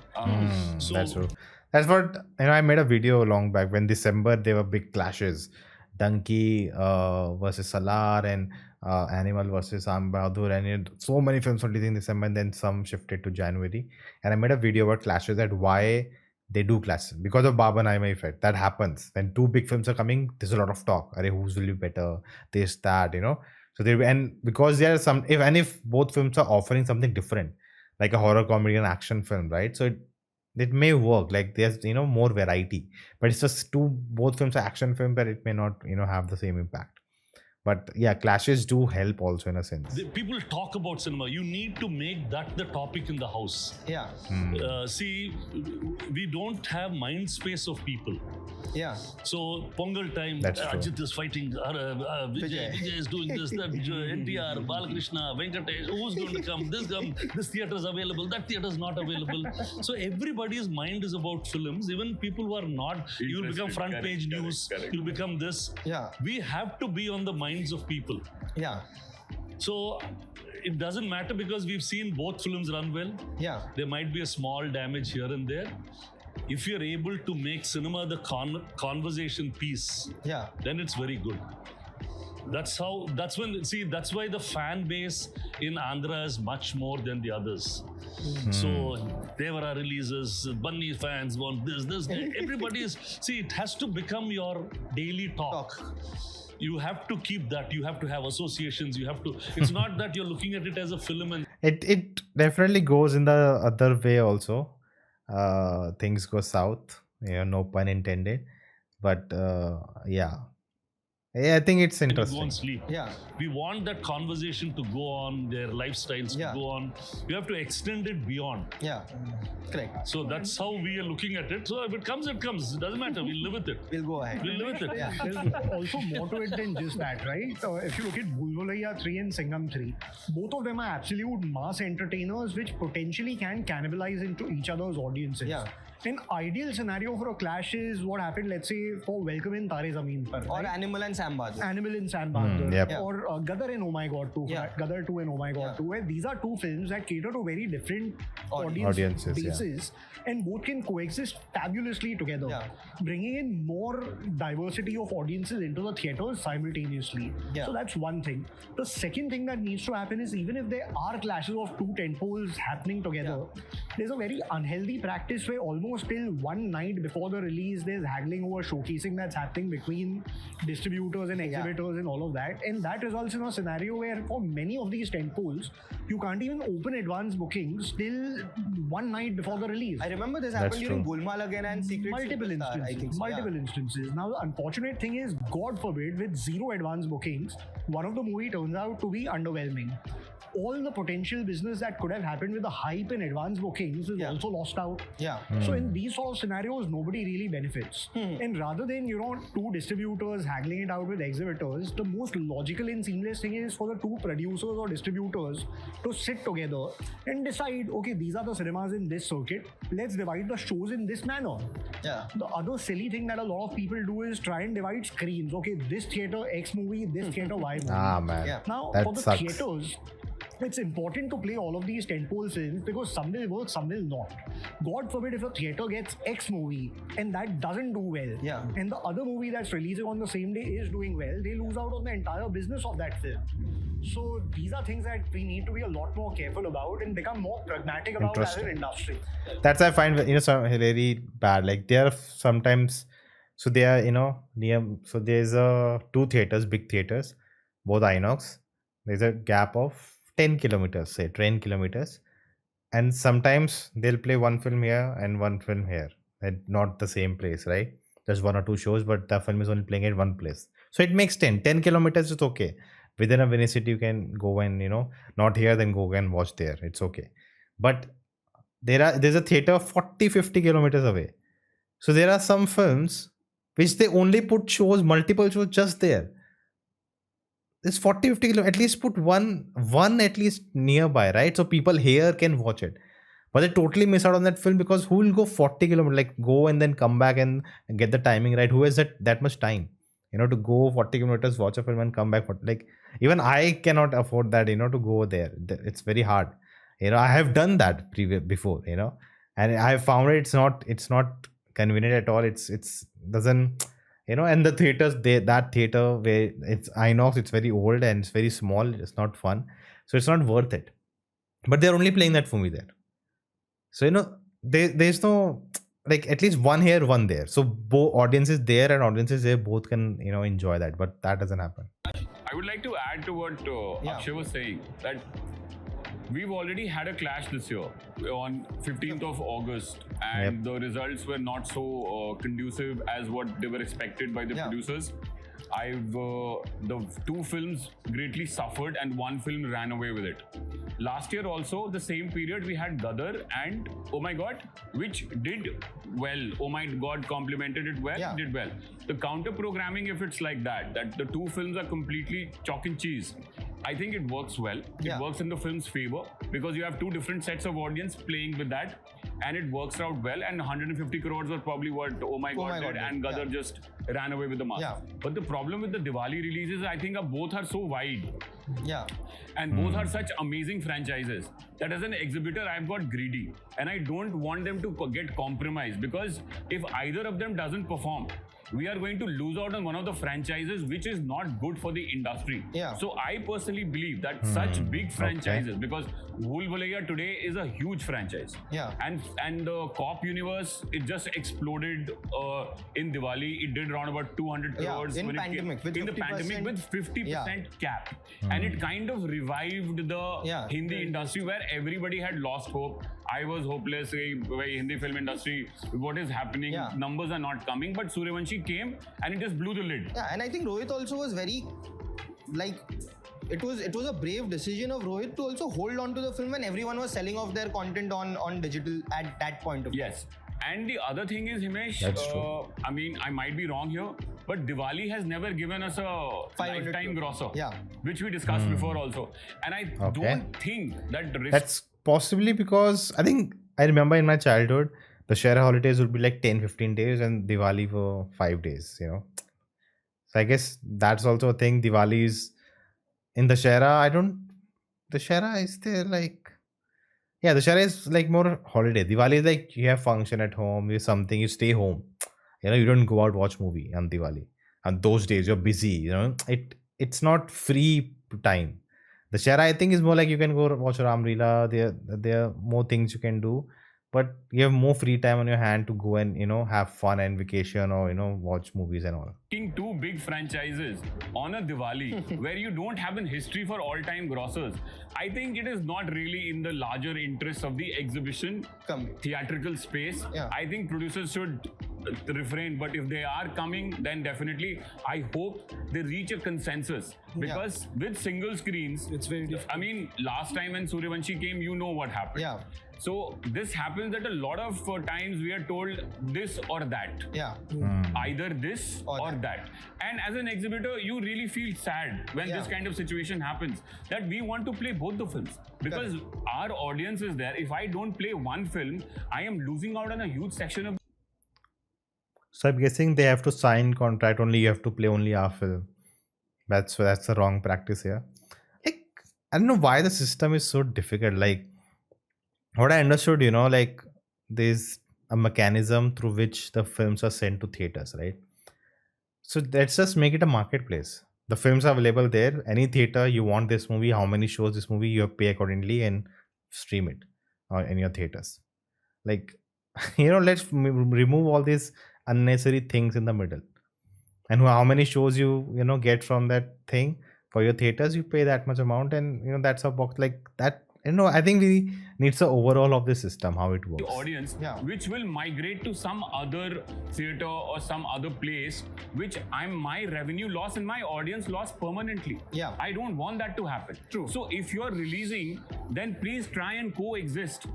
So that's true. That's what, I made a video long back when December there were big clashes. Donkey versus Salar and Animal versus Ram Bahadur, and so many films were released in December and then some shifted to January. And I made a video about clashes, that why they do clashes. Because of Baba Naima effect. That happens. When two big films are coming, there's a lot of talk. Whose will be better? This, that, So and because there are some, if both films are offering something different, like a horror comedy and action film, right? So it may work, like there's more variety, but it's just both films are action film, but it may not have the same impact. But yeah, clashes do help also in a sense. People talk about cinema. You need to make that the topic in the house. Yeah. See, we don't have mind space of people. Yeah. So Pongal time, That's true. Ajit is fighting, Vijay is doing this, that, NTR, Balakrishna, Venkatesh, who's going to come, this theatre is available, that theatre is not available. So everybody's mind is about films, even people who are not, you'll become front page news, you'll become this. Yeah. We have to be on the minds of people. Yeah. So it doesn't matter because we've seen both films run well. Yeah. There might be a small damage here and there. If you're able to make cinema the conversation piece, Yeah. then it's very good. That's why the fan base in Andhra is much more than the others. So Devara releases, Bunny fans want this guy. Everybody is, it has to become your daily talk. You have to keep that. You have to have associations. It's not that you're looking at it as a film and It definitely goes in the other way also. Things go south, no pun intended. But yeah, I think it's you go interesting. and sleep. Yeah. We want that conversation to go on, their lifestyles to go on. You have to extend it beyond. Yeah. Correct. So that's how we are looking at it. So if it comes, it comes. It doesn't matter. We'll live with it. We'll go ahead. We'll live with it. Yeah. There's also more to it than just that, right? If you look at Bhulaiyaa 3 and Singham 3, both of them are absolute mass entertainers which potentially can cannibalize into each other's audiences. Yeah. An ideal scenario for a clash is what happened, let's say, for Welcome in Tare Zameen Par. Or right? Animal and Sam Bahadur. Animal in Sam Bahadur, yep. or Gadar and Oh My God 2, Yeah. Gadar 2 and Oh My God 2, where these are two films that cater to very different Audiences, bases and both can coexist fabulously together, Yeah. bringing in more diversity of audiences into the theatres simultaneously. Yeah. So that's one thing. The second thing that needs to happen is even if there are clashes of two tentpoles happening together, there's a very unhealthy practice where almost till one night before the release there's haggling over showcasing that's happening between distributors and exhibitors and all of that, and that results in a scenario where for many of these tentpoles you can't even open advance bookings till one night before the release. I remember this That's happened during true. Gulmaal again and Secret Multiple Superstar, instances. I think so, Multiple instances. Now, the unfortunate thing is, God forbid, with zero advance bookings, one of the movie turns out to be underwhelming. All the potential business that could have happened with the hype and advance bookings is also lost out. Yeah. So in these sort of scenarios, nobody really benefits. And rather than, two distributors haggling it out with exhibitors, the most logical and seamless thing is for the two producers or distributors to sit together and decide, okay, these are the cinemas in this circuit, let's divide the shows in this manner. Yeah. The other silly thing that a lot of people do is try and divide screens. Okay, this theater X movie, this theater Y movie. Ah man, Yeah. Now, that for the sucks. theaters, it's important to play all of these tentpole films because some will work, some will not. God forbid if a theater gets X movie and that doesn't do well, and the other movie that's releasing on the same day is doing well, they lose out on the entire business of that film. So these are things that we need to be a lot more careful about and become more pragmatic about as an industry. That's I find some very bad. Like there are sometimes, so they are near. So there's two theaters, big theaters, both Inox. There's a gap of 10 kilometers, say 10 kilometers, and sometimes they'll play one film here and one film here, at not the same place, right? There's one or two shows, but the film is only playing at one place. So it makes 10 kilometers. It's okay. Within a city, you can go and not here, then go and watch there. It's okay. But there's a theater 40-50 kilometers away. So there are some films which they only put multiple shows just there. This 40-50 kilometers, at least put one at least nearby, right? So people here can watch it. But they totally miss out on that film because who will go 40 kilometers, like go and then come back and get the timing right? Who has that much time? To go 40 kilometers, watch a film and come back. Like even I cannot afford that, to go there. It's very hard. I have done that before, and I have found it's not convenient at all. It's doesn't, and the theaters, that theater where it's Inox, it's very old and it's very small. It's not fun. So it's not worth it. But they're only playing that movie there. So, there's no, like at least one here, one there. So both audiences there and audiences there both can, enjoy that. But that doesn't happen. I would like to add to what Akshay was saying, that we've already had a clash this year on 15th of August, and the results were not so conducive as what they were expected by the producers. the two films greatly suffered and one film ran away with it. Last year also, the same period, we had Gadar and Oh My God, which did well. Oh My God complimented it well, did well. The counter programming, if it's like that the two films are completely chalk and cheese, I think it works well. It works in the film's favor because you have two different sets of audience playing with that, and it works out well. And 150 crores are probably what Oh My God did, and Gadar just ran away with the mark. But the problem with the Diwali releases, I think, both are so wide. And both are such amazing franchises that as an exhibitor, I've got greedy and I don't want them to get compromised, because if either of them doesn't perform, we are going to lose out on one of the franchises which is not good for the industry. So I personally believe that such big franchises, because Bhulaiyaa today is a huge franchise. And the cop universe, it just exploded in Diwali. It did around about 200 crores in the pandemic with 50% cap. And it kind of revived the Hindi industry where everybody had lost hope. I was hopeless. Hindi film industry, what is happening? Numbers are not coming. But Suryavanshi came and it just blew the lid. And I think Rohit also was very, it was a brave decision of Rohit to also hold on to the film when everyone was selling off their content on digital at that point of time. Yes. And the other thing is, Himesh, I mean, I might be wrong here, but Diwali has never given us a lifetime grosser, which we discussed before also. And I don't think that the risk... That's possibly because I remember in my childhood, the Shara holidays would be like 10-15 days and Diwali for 5 days, you know. So I guess that's also a thing. Diwali is in the Shara. The Shara is there like... Yeah, the Shara is like more holiday. Diwali is like you have function at home, you something, you stay home. You know, you don't go out watch movie on Diwali. And those days you're busy, you know. It's not free time. The Shara, I think, is more like you can go watch Ram Leela. There are more things you can do, but you have more free time on your hand to go and, you know, have fun and vacation or, you know, watch movies and all. Two big franchises on a Diwali where you don't have a history for all-time grossers, I think it is not really in the larger interest of the exhibition theatrical space. I think producers should refrain, but if they are coming, then definitely I hope they reach a consensus, because with single screens, it's very difficult. I mean, last time when Suryavanshi came, you know what happened. So this happens that a lot of times we are told this or that. Either this or that. And as an exhibitor, you really feel sad when this kind of situation happens, that we want to play both the films. Because our audience is there. If I don't play one film, I am losing out on a huge section of... So I'm guessing they have to sign contract only, you have to play only our film. That's the wrong practice here. Like, I don't know why the system is so difficult. Like, what I understood, you know, like there's a mechanism through which the films are sent to theaters, right? So let's just make it a marketplace. The films are available there. Any theater, you want this movie, how many shows this movie, you pay accordingly and stream it in your theaters. Like, you know, let's remove all these unnecessary things in the middle. And how many shows you get from that thing for your theaters, you pay that much amount, and you know that's a box like that. You know, I think we need the overall of the system, how it works. The audience, which will migrate to some other theater or some other place, which my revenue loss and my audience loss permanently. I don't want that to happen. True. So if you're releasing, then please try and coexist.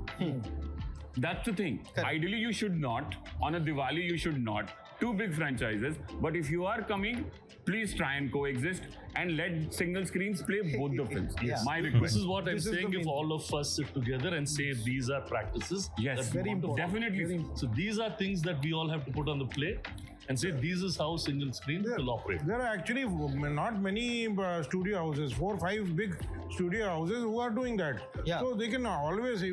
That's the thing. Correct. Ideally, you should not. On a Diwali, you should not. Two big franchises. But if you are coming, please try and coexist and let single screens play both the films. My request. This is what I'm saying. If all of us sit together and say these are practices, yes, very important. Definitely. So these are things that we all have to put on the plate and say this is how single screen will operate. There are actually not many studio houses, 4 or 5 big studio houses who are doing that. So they can always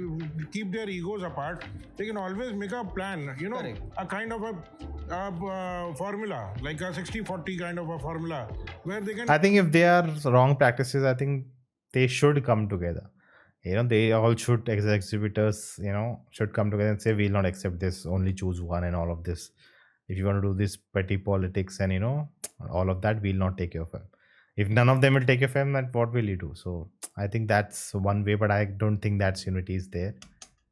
keep their egos apart. They can always make a plan, you know, a kind of a formula, like a 60-40 kind of a formula, where they can... I think if they are wrong practices, I think they should come together. You know, they all should, exhibitors, you know, should come together and say, we'll not accept this, only choose one and all of this. If you want to do this petty politics and, you know, all of that, we'll not take your film. If none of them will take your film, then what will you do? So I think that's one way, but I don't think that unity is there.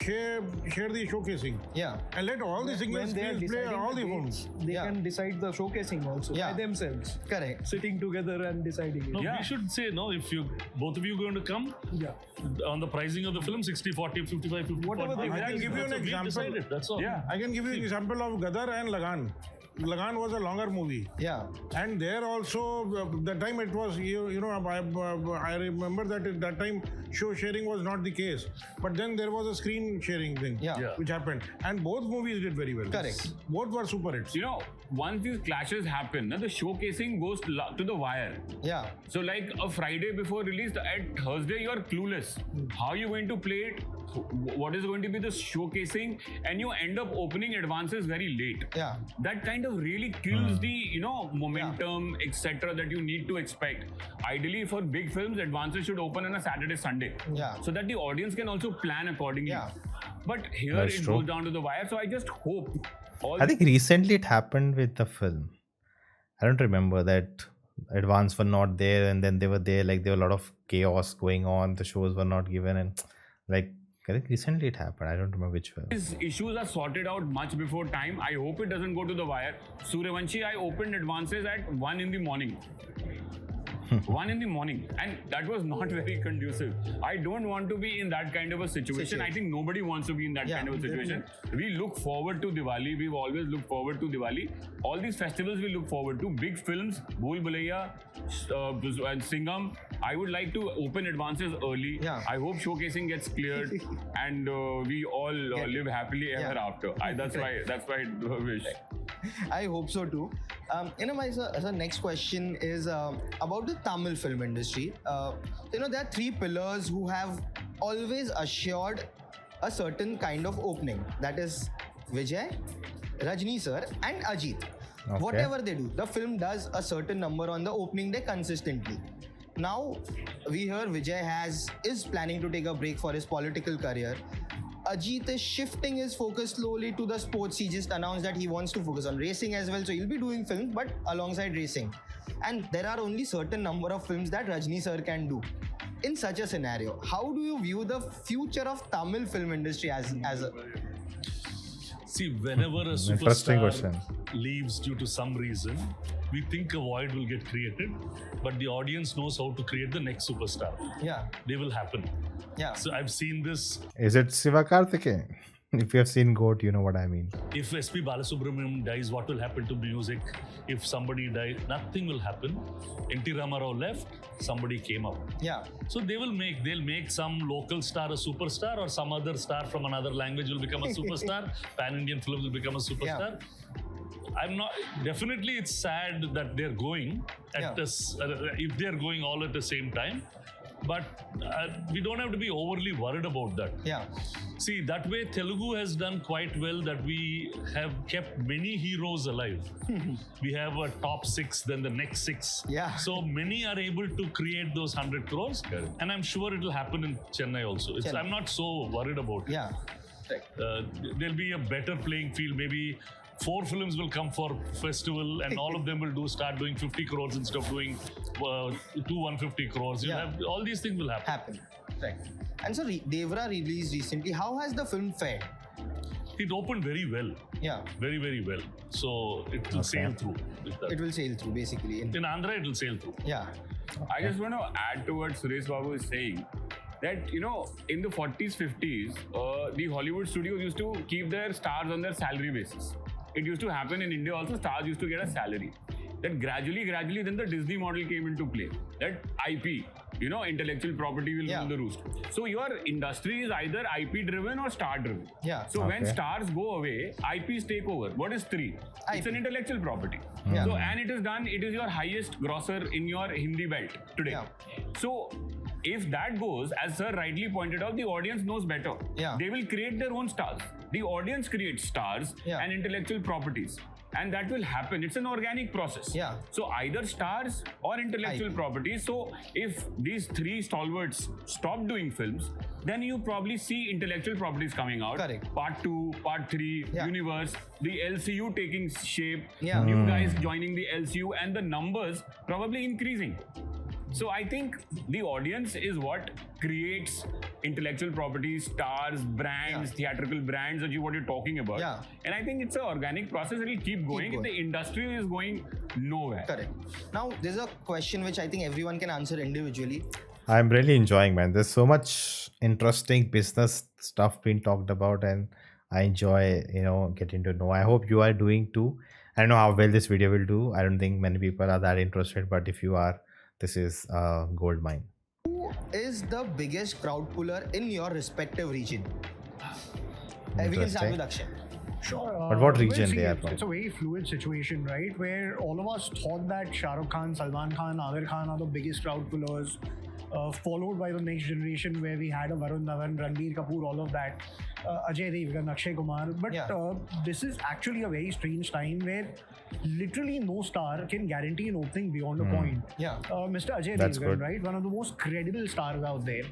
share the showcasing. Yeah. And let all the single When they are screens play deciding all the the films. dates, they Yeah. can decide the showcasing also Yeah. by themselves. Correct. Sitting together and deciding it. No, Yeah. we should say, no, if you both of you going to come Yeah. on the pricing of the film, 60, 40, 55, 50, Whatever 40. they I can give you an That's what we example. decided, that's all. Yeah. I can give you an example of Gadar and Lagan. Lagan was a longer movie. Yeah. And there also, the time it was, I remember that at that time show sharing was not the case. But then there was a screen sharing thing, Yeah. Yeah. which happened. And both movies did very well. Correct. Both were super hits. You know, once these clashes happen, the showcasing goes to the wire. Yeah. So like a Friday before release, at Thursday you're clueless. How are you going to play it? What is going to be the showcasing? And you end up opening advances very late. Yeah. That kind of really kills the momentum, etc. that you need to expect. Ideally, for big films, advances should open on a Saturday, Sunday. Yeah. So that the audience can also plan accordingly. Yeah. But here That's it true. goes down to the wire. So I just hope all I think recently it happened with the film. I don't remember that advance were not there and then they were there. Like there were a lot of chaos going on. The shows were not given and like I think recently it happened. I don't remember which film. these issues are sorted out much before time. I hope it doesn't go to the wire. Suryavanshi, I opened advances at 1 in the morning. 1 in the morning, and that was not very conducive. I don't want to be in that kind of a situation. I think nobody wants to be in that Yeah, kind of a situation. We look forward to Diwali. We've always looked forward to Diwali. All these festivals we look forward to. Big films, Bhool, Bhulaiyaa, and Singham. I would like to open advances early. Yeah. I hope showcasing gets cleared, and we all live happily ever Yeah. after. That's why I wish. I hope so too. My next question is about the Tamil film industry. There are three pillars who have always assured a certain kind of opening. That is Vijay, Rajni sir, and Ajit. Okay. Whatever they do, the film does a certain number on the opening day consistently. Now we hear Vijay is planning to take a break for his political career. Ajit is shifting his focus slowly to the sports. He just announced that he wants to focus on racing as well. So he'll be doing films, but alongside racing. And there are only certain number of films that Rajni sir can do. In such a scenario, how do you view the future of Tamil film industry as a... See, whenever a Interesting superstar question. leaves due to some reason, we think a void will get created, but the audience knows how to create the next superstar. Yeah, They will happen. yeah, So I've seen this. Is it Siva Karthikeyan? If you have seen Goat, you know what I mean. If SP Balasubramaniam dies, what will happen to music? If somebody dies, nothing will happen. NT Ramarao left, somebody came up. yeah, So they'll make some local star a superstar, or some other star from another language will become a superstar. Pan-Indian films will become a superstar. I'm not. Definitely, it's sad that they're going at this. If they're going all at the same time, but we don't have to be overly worried about that. yeah, See, that way Telugu has done quite well, that we have kept many heroes alive. We have a top 6, then the next 6. Yeah. So many are able to create those 100 crores. And I'm sure it will happen in Chennai also. Chennai. I'm not so worried about it. yeah. There'll be a better playing field. Maybe 4 films will come for festival, and all of them will start doing 50 crores instead of doing 150 crores. You'll have, all these things will happen. Right. And so Devara released recently. How has the film fared? It opened very well. Yeah, Very, very well. So it will sail through. With that. it will sail through basically. In Andhra, it will sail through. Yeah, I just want to add to what Suresh Babu is saying. That, in the 40s, 50s, the Hollywood studios used to keep their stars on their salary basis. It used to happen in India also, stars used to get a salary. Then gradually, then the Disney model came into play. That IP, intellectual property will rule the roost. So your industry is either IP driven or star driven. Yeah. So when stars go away, IPs take over. What is 3? It's an intellectual property. Yeah. So, and it is your highest grosser in your Hindi belt today. Yeah. So if that goes, as sir rightly pointed out, the audience knows better. Yeah. They will create their own stars. The audience creates stars and intellectual properties. And that will happen. It's an organic process. Yeah. So either stars or intellectual properties. So if these 3 stalwarts stop doing films, then you probably see intellectual properties coming out. Correct. Part 2, Part 3, universe, the LCU taking shape, Yeah. new guys joining the LCU, and the numbers probably increasing. So I think the audience is what creates intellectual property, stars, brands, theatrical brands, which is what you're talking about. Yeah. And I think it's an organic process. It will keep going. going. The industry is going nowhere. Correct. Now, there's a question which I think everyone can answer individually. I'm really enjoying, man. There's so much interesting business stuff being talked about, and I enjoy, getting to know. I hope you are doing too. I don't know how well this video will do. I don't think many people are that interested, but if you are, this is gold mine. Who is the biggest crowd puller in your respective region? We can start with Akshay. Sure. But what region see, they are it's, from? it's a very fluid situation, right? Where all of us thought that Shah Rukh Khan, Salman Khan, Agar Khan are the biggest crowd pullers, followed by the next generation where we had a Varun Dhawan, Ranbir Kapoor, all of that, Ajay Devgan, Akshay Kumar. But this is actually a very strange time where literally no star can guarantee an opening beyond a point. Mr. Ajay That's Devgan, good. right? One of the most credible stars out there.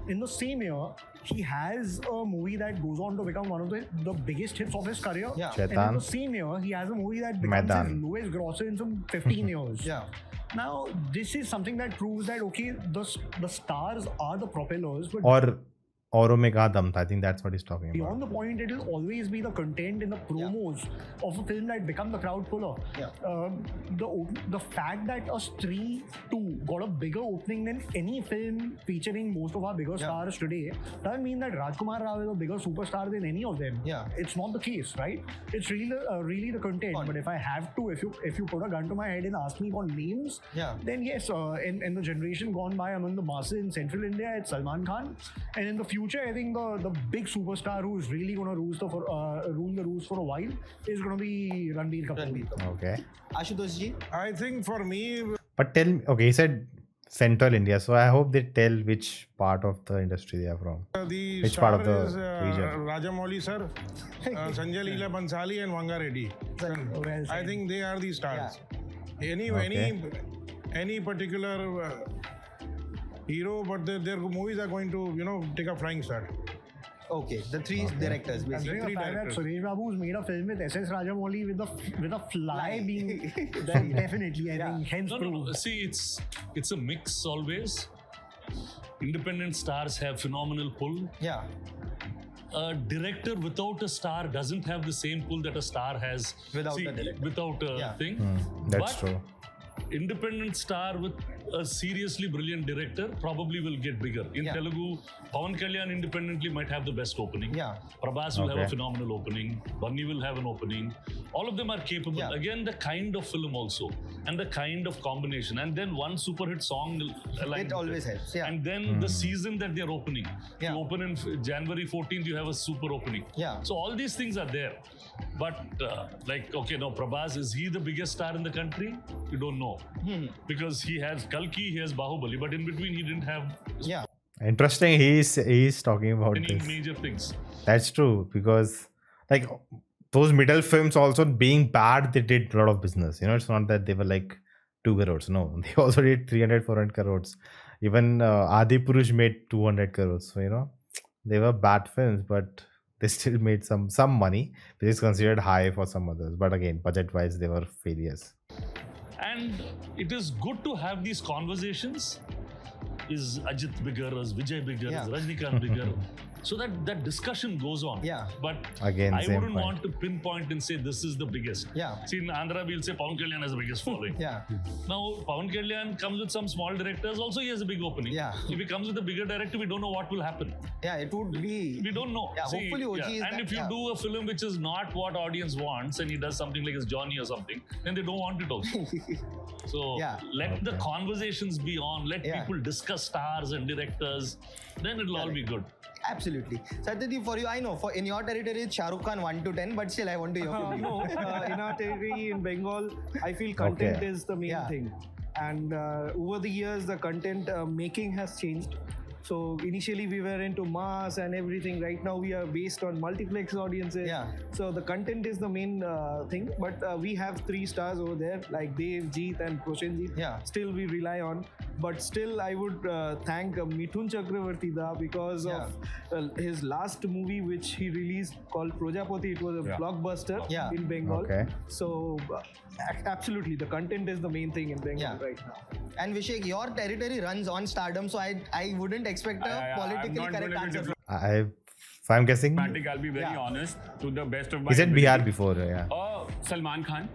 In the same year, he has a movie that goes on to become one of the biggest hits of his career. And in Shaitan. the same year, he has a movie that becomes Maidan. his lowest grosser in some 15 years. Now, this is something that proves that, okay, the stars are the propellers, but Or Auron mein kaha dam tha? I think that's what he's talking about. beyond the point, it will always be the content in the promos of a film that become the crowd puller. The fact that a Stree 2 got a bigger opening than any film featuring most of our bigger stars today doesn't mean that Rajkumar Rao is a bigger superstar than any of them. It's not the case, right? It's really the content. But if I have to, if you put a gun to my head and ask me for names, then yes, in the generation gone by among the masses in Central India, it's Salman Khan, and in the future, I think the big superstar who is really going to rule the roost for a while is going to be Ranbir Kapoor. Okay. Ashutosh ji? I think for me, But tell me, okay, he said Central India, so I hope they tell which part of the industry they are from. the Which star part of the is region? Rajamouli sir, Sanjay Leela Bhansali and Vanga Reddy. Well I said. think they are the stars. Any particular hero, but their movies are going to take a flying start. Okay, the three directors basically. Considering the fact that directors. Suresh Babu's made a film with S.S. Rajamouli with a fly being then definitely, I think, hence No. proved. See, it's a mix always. Independent stars have phenomenal pull. A director without a star doesn't have the same pull that a star has Without a director. without a thing. That's But true. Independent star with a seriously brilliant director probably will get bigger. In Telugu, Pawan Kalyan independently might have the best opening. Prabhas will have a Okay. phenomenal opening. Bunny will have an opening. All of them are capable. Again, the kind of film also and the kind of combination. And then one super hit song aligned It with always helps. And then the season that they're opening. You open in January 14th, you have a super opening. So all these things are there. But Prabhas, is he the biggest star in the country? You don't know. Because he has Kalki, he has Bahubali, but in between he didn't have Interesting. He's talking about any this. major things. That's true, because like those middle films also being bad, they did a lot of business. It's not that they were like 2 crores. No, they also did 300, 400 crores. Even Adi Purush made 200 crores. So, they were bad films, but they still made some money, which is considered high for some others. But again, budget-wise, they were failures. And it is good to have these conversations. Is Ajit bigger? Is Vijay bigger? Is Rajinikanth bigger? So that discussion goes on. But Again, I same wouldn't point. want to pinpoint and say this is the biggest. See, in Andhra, we'll say Pawan Kalyan has the biggest following. Now, Pawan Kalyan comes with some small directors. Also, he has a big opening. If he comes with a bigger director, we don't know what will happen. It would be. We don't know. See, hopefully OG is and that, if you do a film which is not what audience wants and he does something like his Johnny or something, then they don't want it also. So let the conversations be on. Let people discuss stars and directors. Then it'll all be good. Absolutely. Satadeep, for you, I know, in your territory, it's Shah Rukh Khan 1 to 10, but still, I want to hear from you. No, in our territory in Bengal, I feel content is the main thing. And over the years, the content making has changed. So initially we were into mass and everything. Right now we are based on multiplex audiences. So the content is the main thing. But we have 3 stars over there like Dev, Jeet and Proshenjit. Still we rely on. but still I would thank Mithun Chakravarti da because of his last movie which he released called Projapati. It was a blockbuster in Bengal. Okay. So absolutely, the content is the main thing in Bengal right now. And Vishek, your territory runs on stardom, so I wouldn't expect a politically correct answer. If I'm guessing, I'll be very honest, to the best of my he said ability. Bihar before. Yeah. Salman Khan,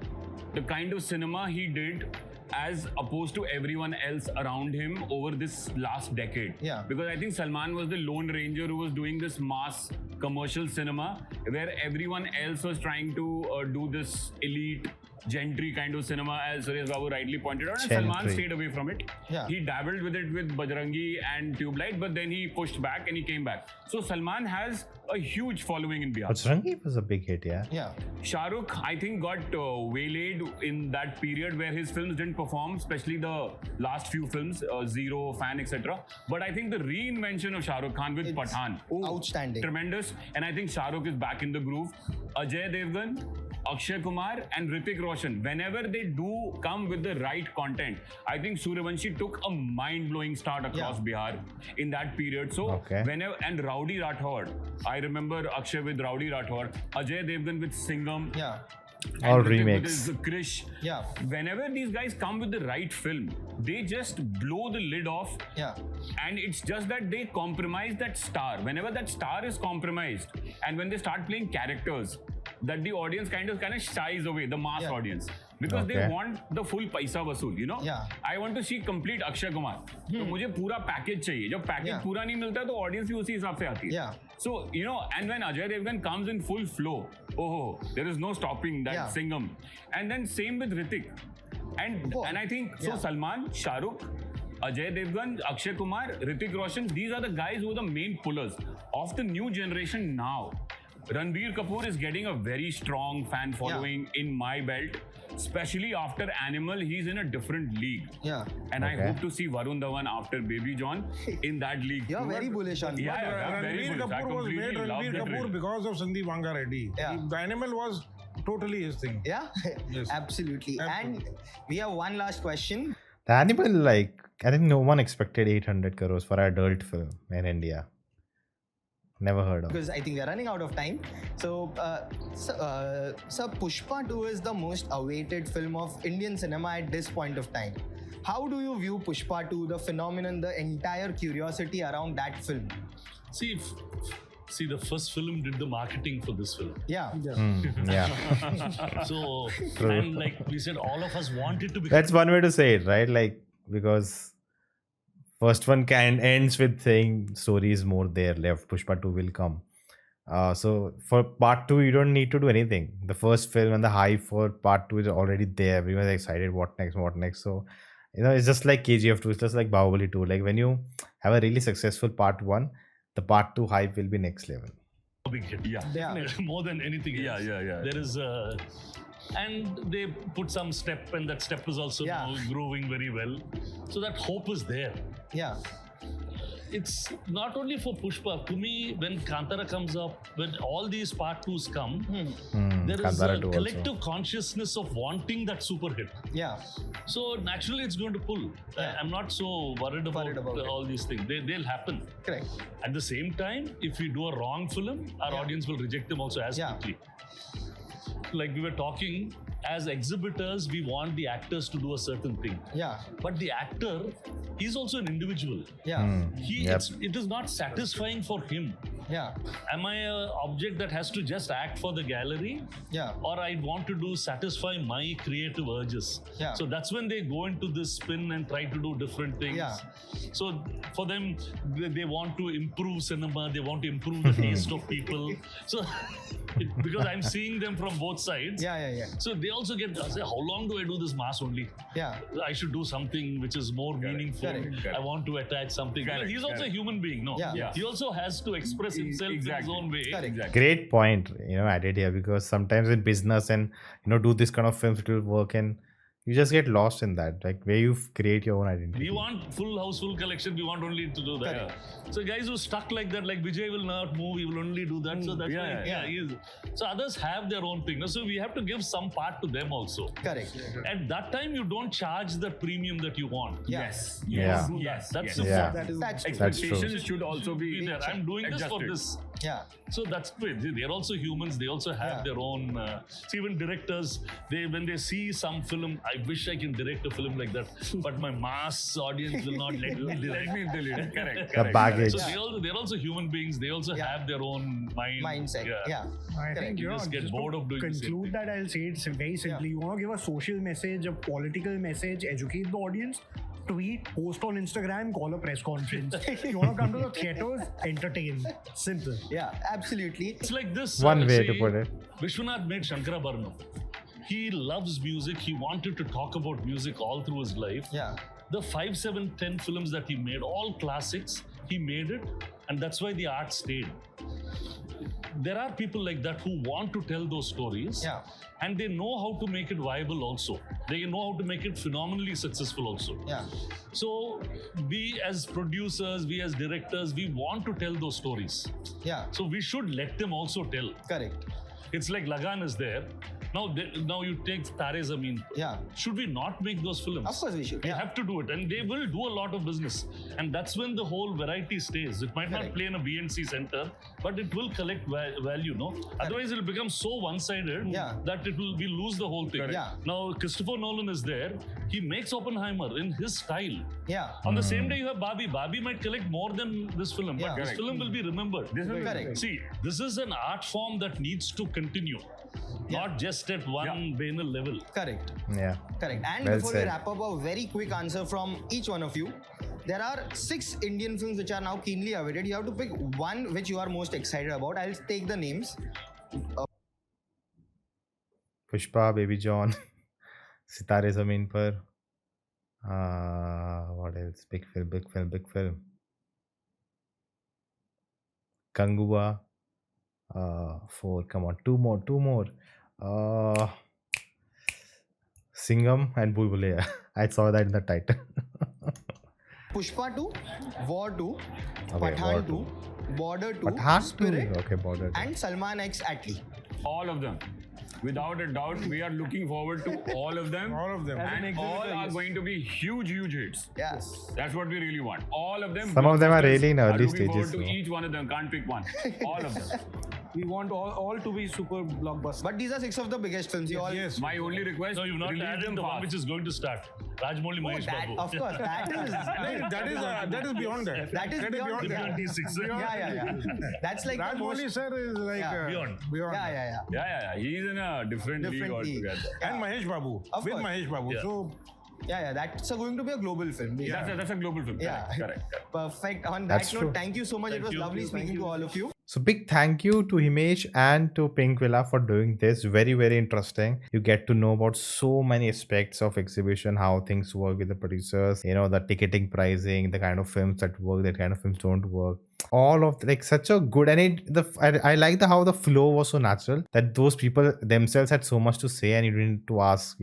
the kind of cinema he did as opposed to everyone else around him over this last decade. Yeah. Because I think Salman was the lone ranger who was doing this mass commercial cinema where everyone else was trying to do this elite gentry kind of cinema, as Suresh Babu rightly pointed out, and Salman stayed away from it. Yeah. He dabbled with it with Bajrangi and Tube Light, but then he pushed back and he came back. So Salman has a huge following in Bihar. Bajrangi was a big hit, yeah. Yeah. Shah Rukh, I think, got waylaid in that period where his films didn't perform, especially the last few films, Zero, Fan, etc. But I think the reinvention of Shah Rukh Khan with Pathan, outstanding, tremendous. And I think Shah Rukh is back in the groove. Ajay Devgan, Akshaye Kumar and Hrithik Roshan, whenever they do come with the right content, I think Suryavanshi took a mind-blowing start across Bihar in that period. So whenever, and Rowdy Rathod, I remember Akshay with Rowdy Rathod, Ajay Devgan with Singham. Yeah. All remakes. Krish. Yeah. Whenever these guys come with the right film, they just blow the lid off. Yeah. And it's just that they compromise that star. Whenever that star is compromised, and when they start playing characters, that the audience kind of shies away, the mass audience. Because they want the full paisa vasool, you know? Yeah. I want to see complete Akshay Kumar. तो मुझे पूरा package चाहिए. जब package पूरा नहीं मिलता तो audience भी उसी हिसाब से आती है. Yeah. So, you know, and when Ajay Devgan comes in full flow, there is no stopping that Singham. And then same with Hrithik. And I think, so Salman, Shah Rukh, Ajay Devgan, Akshay Kumar, Hrithik Roshan, these are the guys who are the main pullers of the new generation now. Ranbir Kapoor is getting a very strong fan following in my belt. Especially after Animal, he's in a different league. Yeah. And I hope to see Varun Dhawan after BabyJohn in that league. You're very bullish on Yeah, I'm very Ranbir bullish. I Kapoor was made completely love Ranbir that Kapoor trailer. because of Sandeep Vanga Reddy. Yeah. The Animal was totally his thing. Yeah. Yes. Absolutely. And we have one last question. The Animal, like, I think no one expected 800 crores for an adult film in India. Never heard of. Because I think we are running out of time. So, sir, Pushpa 2 is the most awaited film of Indian cinema at this point of time. How do you view Pushpa 2, the phenomenon, the entire curiosity around that film? See, the first film did the marketing for this film. Yeah. Yeah. So, and like we said, all of us wanted to be. That's one way to say it, right? Like, because first one ends with saying story is more there left, Pushpa 2 will come. So for part 2, you don't need to do anything. The first film and the hype for part 2 is already there. Everyone's excited, what next. So, you know, it's just like KGF 2, it's just like Bahubali 2. Like when you have a really successful part 1, the part 2 hype will be next level. Big hit. Yeah. More than anything else. Yeah. There is and they put some step, and that step is also now growing very well. So that hope is there. Yeah. It's not only for Pushpa. To me, when Kantara comes up, when all these part 2s come, there is Kantara a 2 collective also. consciousness of wanting that super hit. Yeah. So naturally, it's going to pull. I'm not so worried about all these things. They'll happen. Correct. At the same time, if we do a wrong film, our audience will reject them also as quickly. Like we were talking, as exhibitors, we want the actors to do a certain thing. Yeah. But the actor, he's also an individual. Yeah. It is not satisfying for him. Yeah. Am I an object that has to just act for the gallery? Yeah. Or I want to satisfy my creative urges? Yeah. So that's when they go into this spin and try to do different things. Yeah. So for them, they want to improve cinema, they want to improve the taste of people. So because I'm seeing them from both sides. Yeah. So they also get, say, how long do I do this mass only? Yeah. I should do something which is more meaningful. Correct. I want to attach something. He's also a human being, no? Yeah. He also has to express himself in his own way. Correct. Great point, added here, because sometimes in business and, do this kind of films, it will work, and you just get lost in that, like where you create your own identity. We want full house, full collection. We want only to do that. Correct. So guys who stuck like that, like Vijay will not move. He will only do that. So that's why he is. So others have their own thing. So we have to give some part to them also. Correct. At that time, you don't charge the premium that you want. Yes. Yeah. Yes. That's yes. Yeah. That's true. Expectations should also be there. I'm doing this for adjusted. this. Yeah. So that's it. They're also humans. They also have their own. See, even directors, when they see some film, I wish I can direct a film like that, but my mass audience will not let me direct. Correct. The baggage. So they're also human beings. They also have their own Mindset. Yeah. I think You just get bored of doing the same conclude thing. that, I'll say it's very simply. You want to give a social message, a political message, educate the audience, tweet, post on Instagram, call a press conference. You want to come to the theaters, entertain. Simple. Yeah, absolutely. It's like this. One way to say, put it. Vishwanath made Shankarabharanam. He loves music. He wanted to talk about music all through his life. Yeah. The 5, 7, 10 films that he made, all classics, he made it, and that's why the art stayed. There are people like that who want to tell those stories, and they know how to make it viable also. They know how to make it phenomenally successful also. Yeah. So we as producers, we as directors, we want to tell those stories. Yeah. So we should let them also tell. Correct. It's like Lagan is there. Now you take Tare Zameen. Yeah. Should we not make those films? Of course we should. We have to do it, and they will do a lot of business, and that's when the whole variety stays. It might not play in a B&C center, but it will collect value, no? Otherwise, it will become so one-sided that we lose the whole thing. Yeah. Now, Christopher Nolan is there. He makes Oppenheimer in his style. Yeah. On the same day, you have Barbie. Barbie might collect more than this film, but this film will be remembered. Correct. See, this is an art form that needs to continue, not just at one banal level. Correct. Yeah. Correct. And Well before said. we wrap up, a very quick answer from each one of you. There are 6 Indian films which are now keenly awaited. You have to pick one which you are most excited about. I'll take the names. Pushpa, BabyJohn, Sitare Zameen Par. What else? Big film. Kangua. 4. Come on, two more. Singham and Bhulaiyaa. I saw that in the title. Pushpa 2, War 2, Okay, Pathan War 2, Border 2, Pathan 2. Spirit, Okay, Border 2. and Salman X Atlee. All of them. Without a doubt, we are looking forward to all of them. All of them. And all are going to be huge hits. Yes. That's what we really want. All of them. Some of them are blockbusters. really in early Looking forward stages, to though. each one of them. Can't pick one. All of them. We want all to be super blockbuster. But these are 6 of the biggest films. You all. Yes. My only request. No, you've not release added them the one fast. which is going to start. Rajmouli Mahesh That, Babu. of course, that is. That is beyond that. That is beyond that. 26. Yeah. That's like the Rajmouli most. sir is like Beyond. Yeah. Yeah. He's in a different league Different league. altogether. And Mahesh Babu. Of With course. Mahesh Babu. Yeah. So Yeah. That's going to be a global film. That's a global film. Yeah. Correct. Perfect. On That's that note, true. thank you so much. It was lovely speaking to all of you. So big thank you to Himesh and to Pinkvilla for doing this. Very, very interesting. You get to know about so many aspects of exhibition, how things work with the producers, the ticketing pricing, the kind of films that work, that kind of films don't work. All of like such a good, and I like how the flow was so natural that those people themselves had so much to say and you didn't need to ask,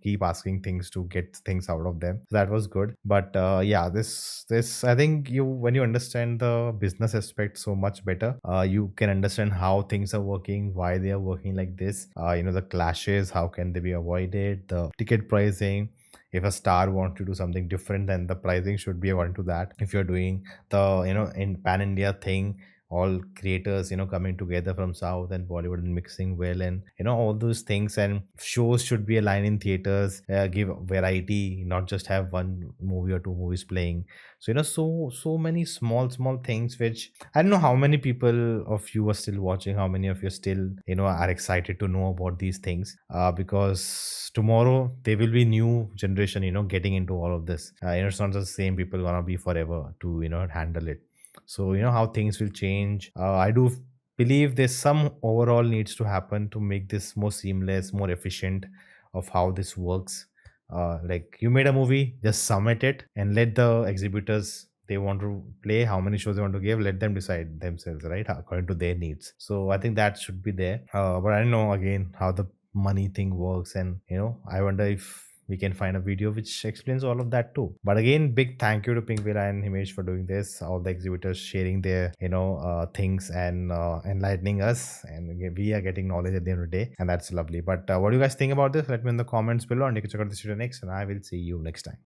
keep asking things to get things out of them. So that was good. But this I think when you understand the business aspect so much better, you can understand how things are working, why they are working like this. The clashes, how can they be avoided, the ticket pricing. If a star wants to do something different, then the pricing should be according to that. If you're doing the in pan India thing, all creators coming together from South and Bollywood and mixing well, and all those things, and shows should be aligned in theaters, give variety, not just have one movie or 2 movies playing. So so many small things which I don't know how many people of you are still watching, how many of you still are excited to know about these things, because tomorrow there will be new generation getting into all of this. It's not the same people gonna be forever to handle it. So how things will change. I do believe there's some overall needs to happen to make this more seamless, more efficient of how this works. Like you made a movie, just submit it and let the exhibitors, they want to play, how many shows they want to give, let them decide themselves, right, according to their needs. So I think that should be there. But I don't know again how the money thing works, and I wonder if we can find a video which explains all of that too. But again, big thank you to Pinkvilla and Himesh for doing this. All the exhibitors sharing their things and enlightening us, and we are getting knowledge at the end of the day, and that's lovely. But what do you guys think about this? Let me know in the comments below, and you can check out this video next, and I will see you next time.